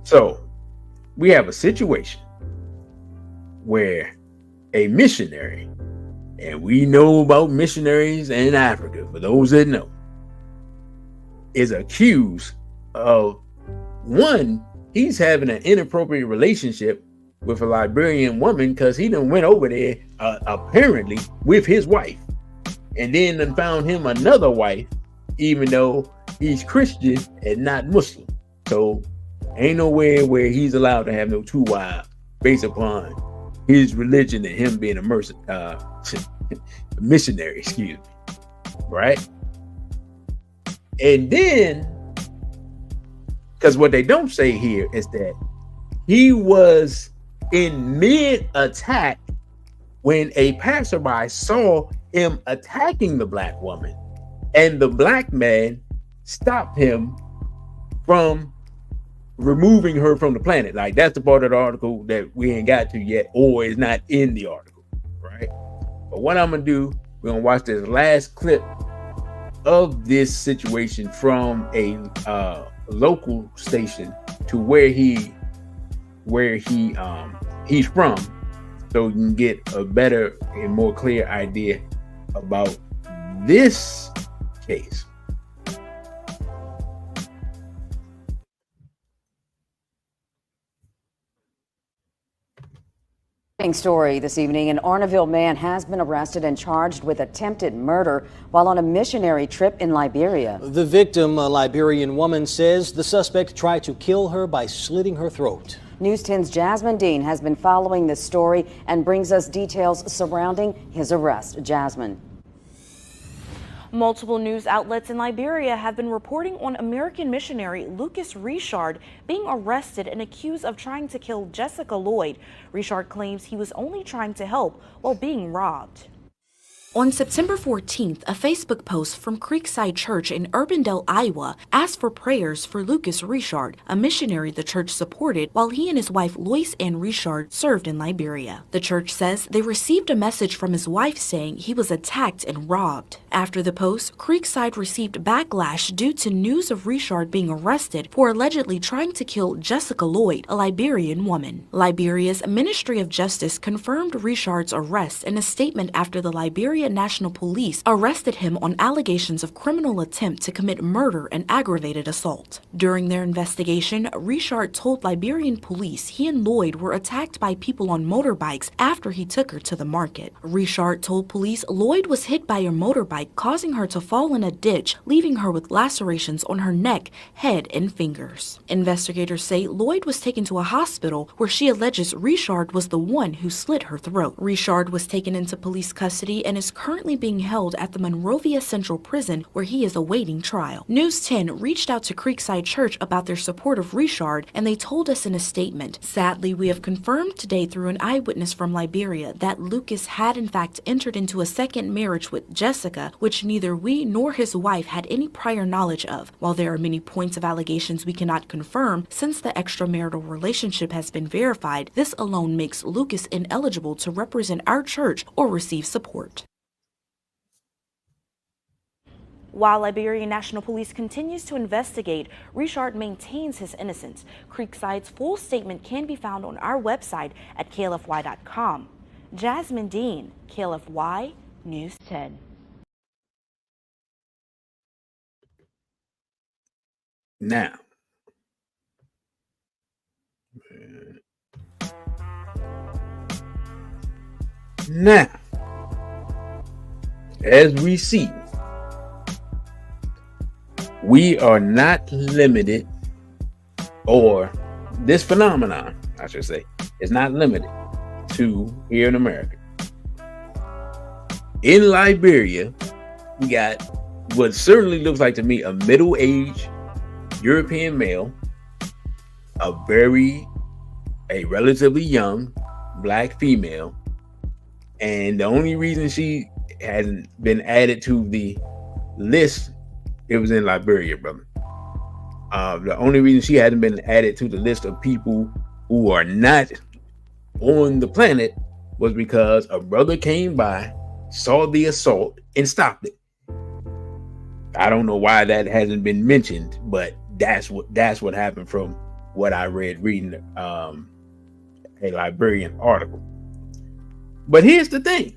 So, we have a situation where a missionary, and we know about missionaries in Africa, for those that know, is accused of, one, he's having an inappropriate relationship with a Liberian woman because he done went over there apparently with his wife, and then done found him another wife, even though he's Christian and not Muslim. So ain't nowhere where he's allowed to have no two wives based upon his religion and him being a missionary, excuse me, right? And then, because what they don't say here is that he was in mid-attack when a passerby saw him attacking the black woman, and the black man stopped him from removing her from the planet. Like, that's the part of the article that we ain't got to yet, or is not in the article, right? But what I'm gonna do, we're gonna watch this last clip of this situation from a local station to where he's from, so you can get a better and more clear idea about this case. Story this evening, an Arnaville man has been arrested and charged with attempted murder while on a missionary trip in Liberia. The victim, a Liberian woman, says the suspect tried to kill her by slitting her throat. News 10's Jasmine Dean has been following this story and brings us details surrounding his arrest. Jasmine. Multiple news outlets in Liberia have been reporting on American missionary Lucas Richard being arrested and accused of trying to kill Jessica Lloyd. Richard claims he was only trying to help while being robbed. On September 14th, a Facebook post from Creekside Church in Urbandale, Iowa, asked for prayers for Lucas Richard, a missionary the church supported while he and his wife Lois Ann Richard served in Liberia. The church says they received a message from his wife saying he was attacked and robbed. After the post, Creekside received backlash due to news of Richard being arrested for allegedly trying to kill Jessica Lloyd, a Liberian woman. Liberia's Ministry of Justice confirmed Richard's arrest in a statement after the Liberia National Police arrested him on allegations of criminal attempt to commit murder and aggravated assault. During their investigation, Richard told Liberian police he and Lloyd were attacked by people on motorbikes after he took her to the market. Richard told police Lloyd was hit by a motorbike, causing her to fall in a ditch, leaving her with lacerations on her neck, head, and fingers. Investigators say Lloyd was taken to a hospital where she alleges Richard was the one who slit her throat. Richard was taken into police custody and is currently being held at the Monrovia Central Prison where he is awaiting trial. News 10 reached out to Creekside Church about their support of Richard, and they told us in a statement, "Sadly, we have confirmed today through an eyewitness from Liberia that Lucas had in fact entered into a second marriage with Jessica, which neither we nor his wife had any prior knowledge of. While there are many points of allegations we cannot confirm, since the extramarital relationship has been verified, this alone makes Lucas ineligible to represent our church or receive support." While Liberian National Police continues to investigate, Richard maintains his innocence. Creekside's full statement can be found on our website at klfy.com. Jasmine Dean, KLFY News 10. Now, as we see, we are not limited, or this phenomenon, I should say, is not limited to here in America. In Liberia, we got what certainly looks like to me a middle-aged European male, a relatively young black female, and the only reason she hasn't been added to the list, it was in Liberia, brother. The only reason she hadn't been added to the list of people who are not on the planet was because a brother came by, saw the assault, and stopped it. I don't know why that hasn't been mentioned, but that's what happened from what I reading a Liberian article. But here's the thing.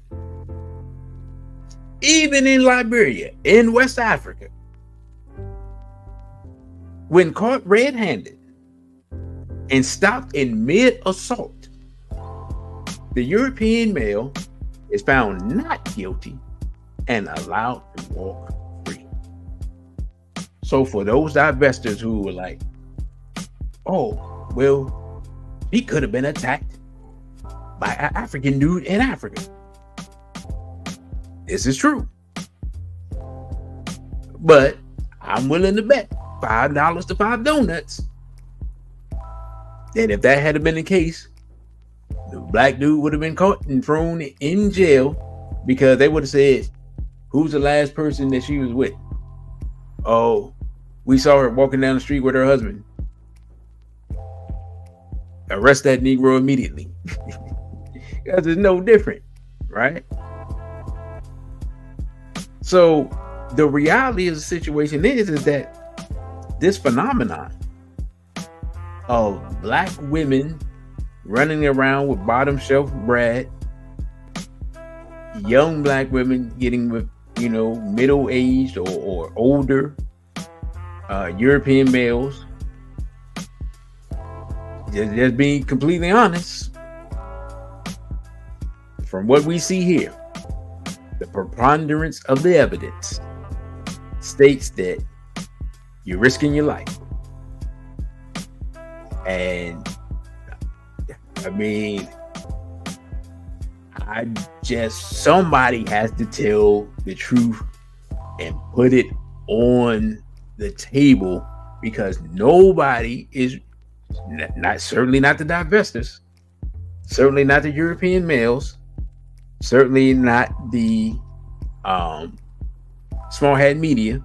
Even in Liberia, in West Africa, when caught red-handed and stopped in mid-assault, the European male is found not guilty and allowed to walk free. So for those divestors who were like, oh, well, he could have been attacked by an African dude in Africa. This is true. But I'm willing to bet $5 to 5 donuts that if that had been the case, the black dude would have been caught and thrown in jail, because they would have said, who's the last person that she was with? Oh, we saw her walking down the street with her husband. Arrest that Negro immediately. Because it's no different, right? So the reality of the situation is that this phenomenon of black women running around with bottom shelf bread, young black women getting with, middle-aged or older European males, just being completely honest, from what we see here, the preponderance of the evidence states that you're risking your life. And I mean, somebody has to tell the truth and put it on the table, because nobody is certainly not the divestors, certainly not the European males, certainly not the small hat media,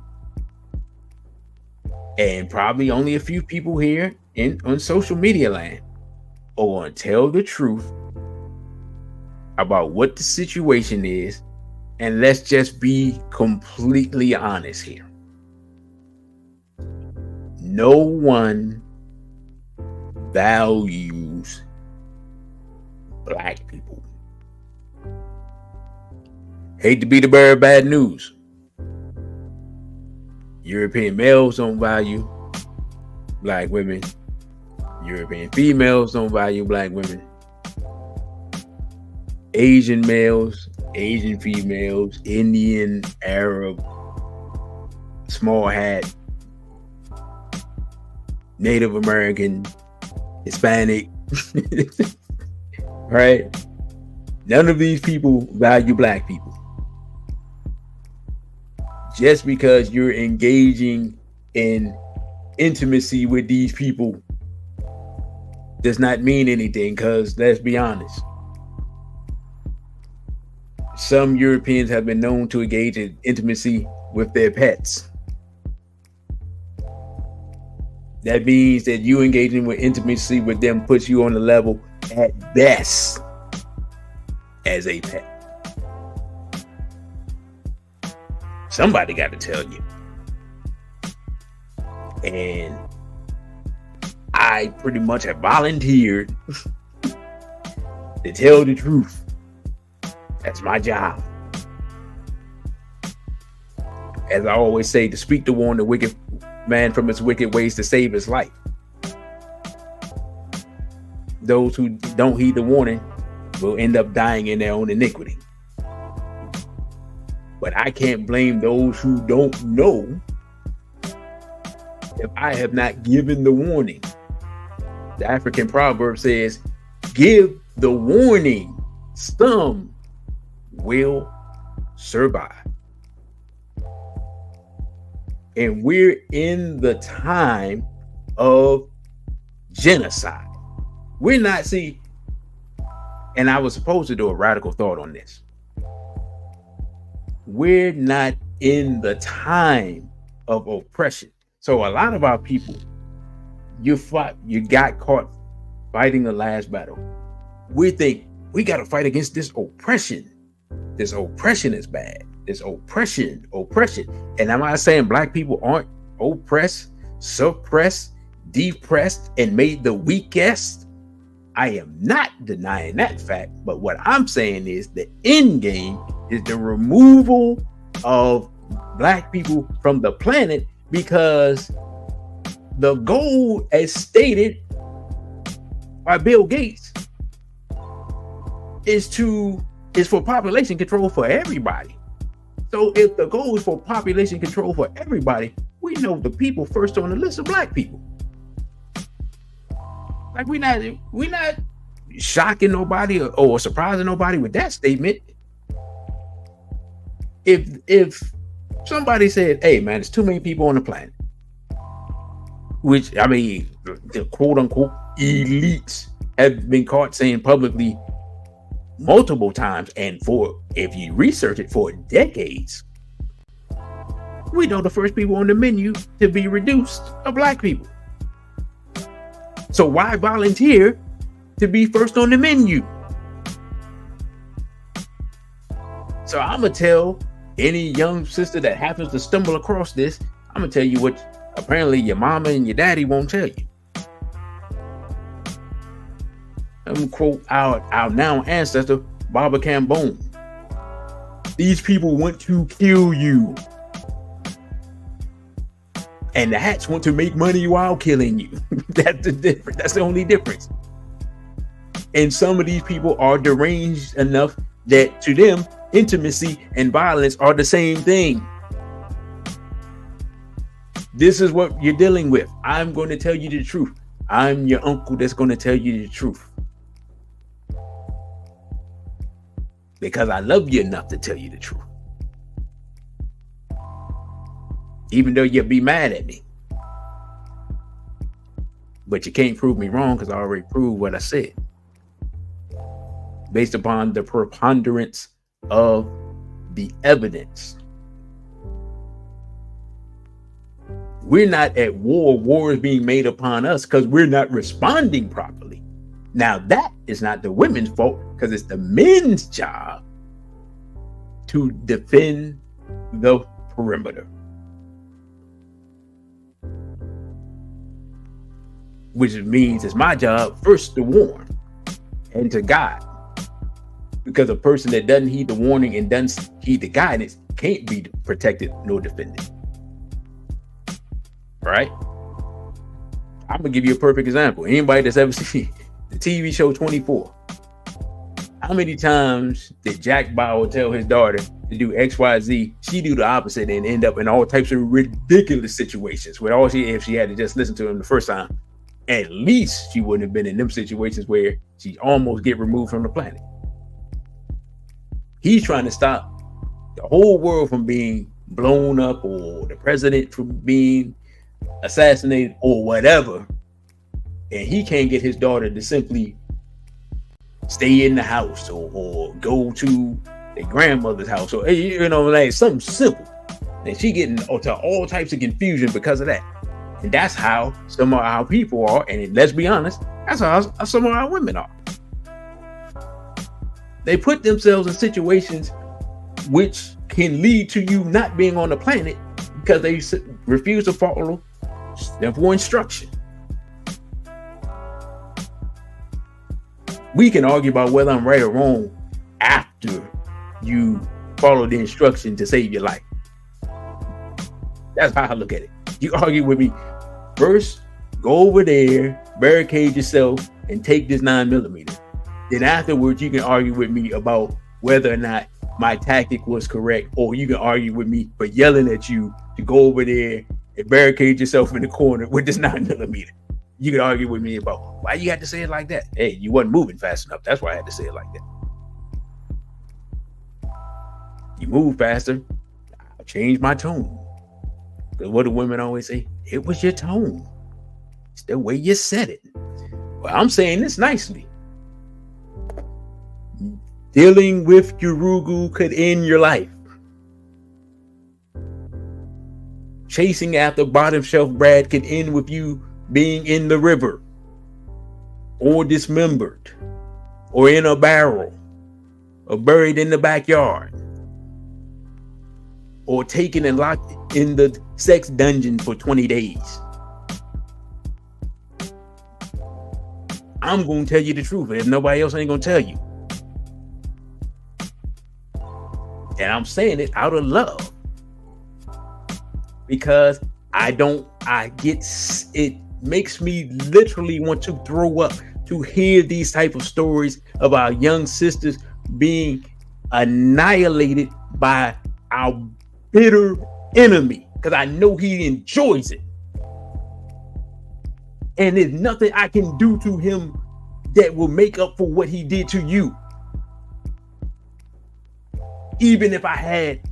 and probably only a few people here on social media land are going to tell the truth about what the situation is. And let's just be completely honest here. No one values black people. Hate to be the bearer of bad news. European males don't value black women. European females don't value black women. Asian males, Asian females, Indian, Arab, small hat, Native American, Hispanic, right? None of these people value black people. Just because you're engaging in intimacy with these people does not mean anything, because let's be honest, some Europeans have been known to engage in intimacy with their pets. That means that you engaging with intimacy with them puts you on the level at best as a pet. Somebody got to tell you. And I pretty much have volunteered to tell the truth. That's my job. As I always say, to speak to warn the wicked man from his wicked ways to save his life. Those who don't heed the warning will end up dying in their own iniquity. But I can't blame those who don't know if I have not given the warning. The African proverb says, give the warning, some will survive. And we're in the time of genocide. We're not, and I was supposed to do a radical thought on this. We're not in the time of oppression. So a lot of our people, you got caught fighting the last battle. We think we got to fight against this oppression. This oppression is bad. This oppression. And am I saying black people aren't oppressed, suppressed, depressed, and made the weakest? I am not denying that fact. But what I'm saying is the end game is the removal of black people from the planet, because the goal, as stated by Bill Gates, is for population control for everybody. So if the goal is for population control for everybody, we know the people first on the list are black people. Like we're not shocking nobody or surprising nobody with that statement. If somebody said, hey man, there's too many people on the planet, which I mean the quote unquote elites have been caught saying publicly multiple times, and if you research it, for decades, we know the first people on the menu to be reduced are black people. So why volunteer to be first on the menu? So I'm gonna tell any young sister that happens to stumble across this, I'm gonna tell you what apparently your mama and your daddy won't tell you. I'm gonna quote our now ancestor, Baba Cambone. These people want to kill you. And the hats want to make money while killing you. That's the difference. That's the only difference. And some of these people are deranged enough that to them, intimacy and violence are the same thing. This is what you're dealing with. I'm going to tell you the truth. I'm your uncle that's going to tell you the truth. Because I love you enough to tell you the truth. Even though you'll be mad at me. But you can't prove me wrong because I already proved what I said. Based upon the preponderance of the evidence. We're not at war. War is being made upon us because we're not responding properly. Now that is not the women's fault because it's the men's job to defend the perimeter. Which means it's my job first to warn and to guide. Because a person that doesn't heed the warning and doesn't heed the guidance can't be protected nor defended. Right? I'm gonna give you a perfect example. Anybody that's ever seen the TV show 24, how many times did Jack Bauer tell his daughter to do XYZ? She do the opposite and end up in all types of ridiculous situations where if she had to just listen to him the first time, at least she wouldn't have been in them situations where she almost get removed from the planet. He's trying to stop the whole world from being blown up or the president from being assassinated or whatever. And he can't get his daughter to simply stay in the house or go to their grandmother's house or, you know, like something simple. And she getting to all types of confusion because of that. And that's how some of our people are. And let's be honest, that's how some of our women are. They put themselves in situations which can lead to you not being on the planet because they refuse to follow simple instruction. We can argue about whether I'm right or wrong after you follow the instruction to save your life. That's how I look at it. You argue with me. First, go over there, barricade yourself, and take this 9mm. Then afterwards, you can argue with me about whether or not my tactic was correct, or you can argue with me for yelling at you to go over there and barricade yourself in the corner with this 9mm. You can argue with me about why you had to say it like that. Hey, you wasn't moving fast enough. That's why I had to say it like that. You move faster, I'll change my tone. Because what do women always say? It was your tone. It's the way you said it. Well, I'm saying this nicely. Dealing with Urugu could end your life. Chasing after bottom shelf Brad could end with you being in the river or dismembered or in a barrel or buried in the backyard or taken and locked in the sex dungeon for 20 days. I'm going to tell you the truth if nobody else ain't going to tell you. And I'm saying it out of love because it makes me literally want to throw up to hear these type of stories of our young sisters being annihilated by our bitter enemy, because I know he enjoys it. And there's nothing I can do to him that will make up for what he did to you. Even if I had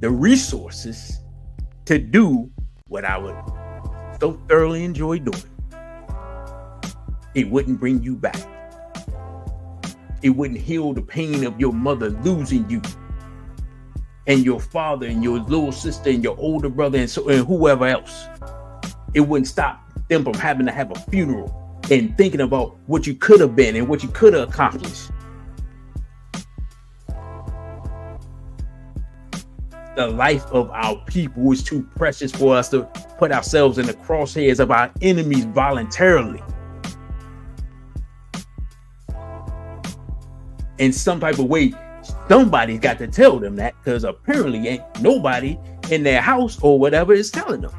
the resources to do what I would so thoroughly enjoy doing, it wouldn't bring you back. It wouldn't heal the pain of your mother losing you, and your father, and your little sister, and your older brother, and whoever else. It wouldn't stop them from having to have a funeral and thinking about what you could have been and what you could have accomplished. The life of our people is too precious for us to put ourselves in the crosshairs of our enemies voluntarily. In some type of way, somebody's got to tell them that, because apparently ain't nobody in their house or whatever is telling them.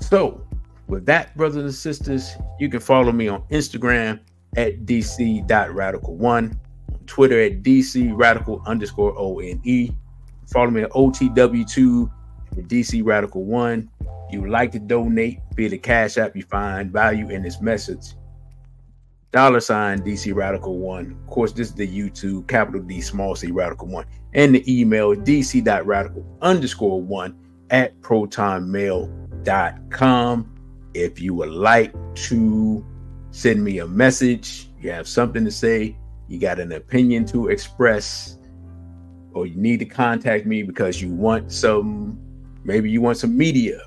So With that, brothers and sisters, you can follow me on Instagram at dc.radical1, on Twitter at dc_radical_one. Follow me at OTW2 at dc_radical1. If you would like to donate via the Cash App, you find value in this message, $DC_Radical1. Of course, this is the YouTube, capital D, small c, Radical1. And the email, dc.radical_1 at protonmail.com. If you would like to send me a message, you have something to say, you got an opinion to express, or you need to contact me because you want some, maybe you want some media,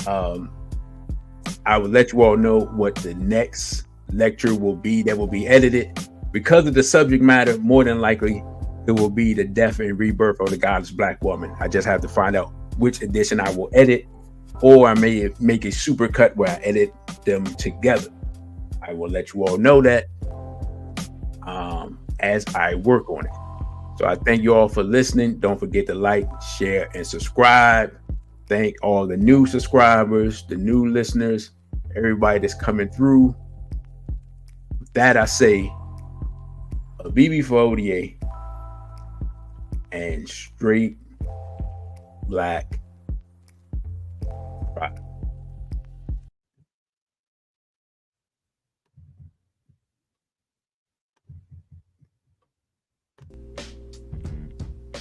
I will let you all know what the next lecture will be that will be edited. Because of the subject matter, more than likely it will be the death and rebirth of the godless black woman. I just have to find out which edition I will edit, or I may make a super cut where I edit them together. I will let you all know that as I work on it. So I thank you all for listening. Don't forget to like, share, and subscribe. Thank all the new subscribers, the new listeners, everybody that's coming through. With that, I say a BB for ODA and straight black pride.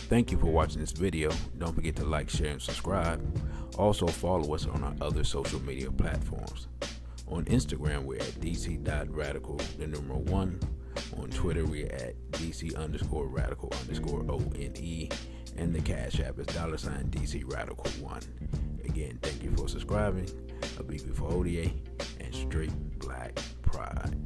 Thank you for watching this video. Don't forget to like, share, and subscribe. Also follow us on our other social media platforms. On Instagram, we're at dc.radical1. On Twitter, we're at dc_radical_one. And the Cash App is $DC_Radical1. Again, thank you for subscribing. A BB for ODA and straight black pride.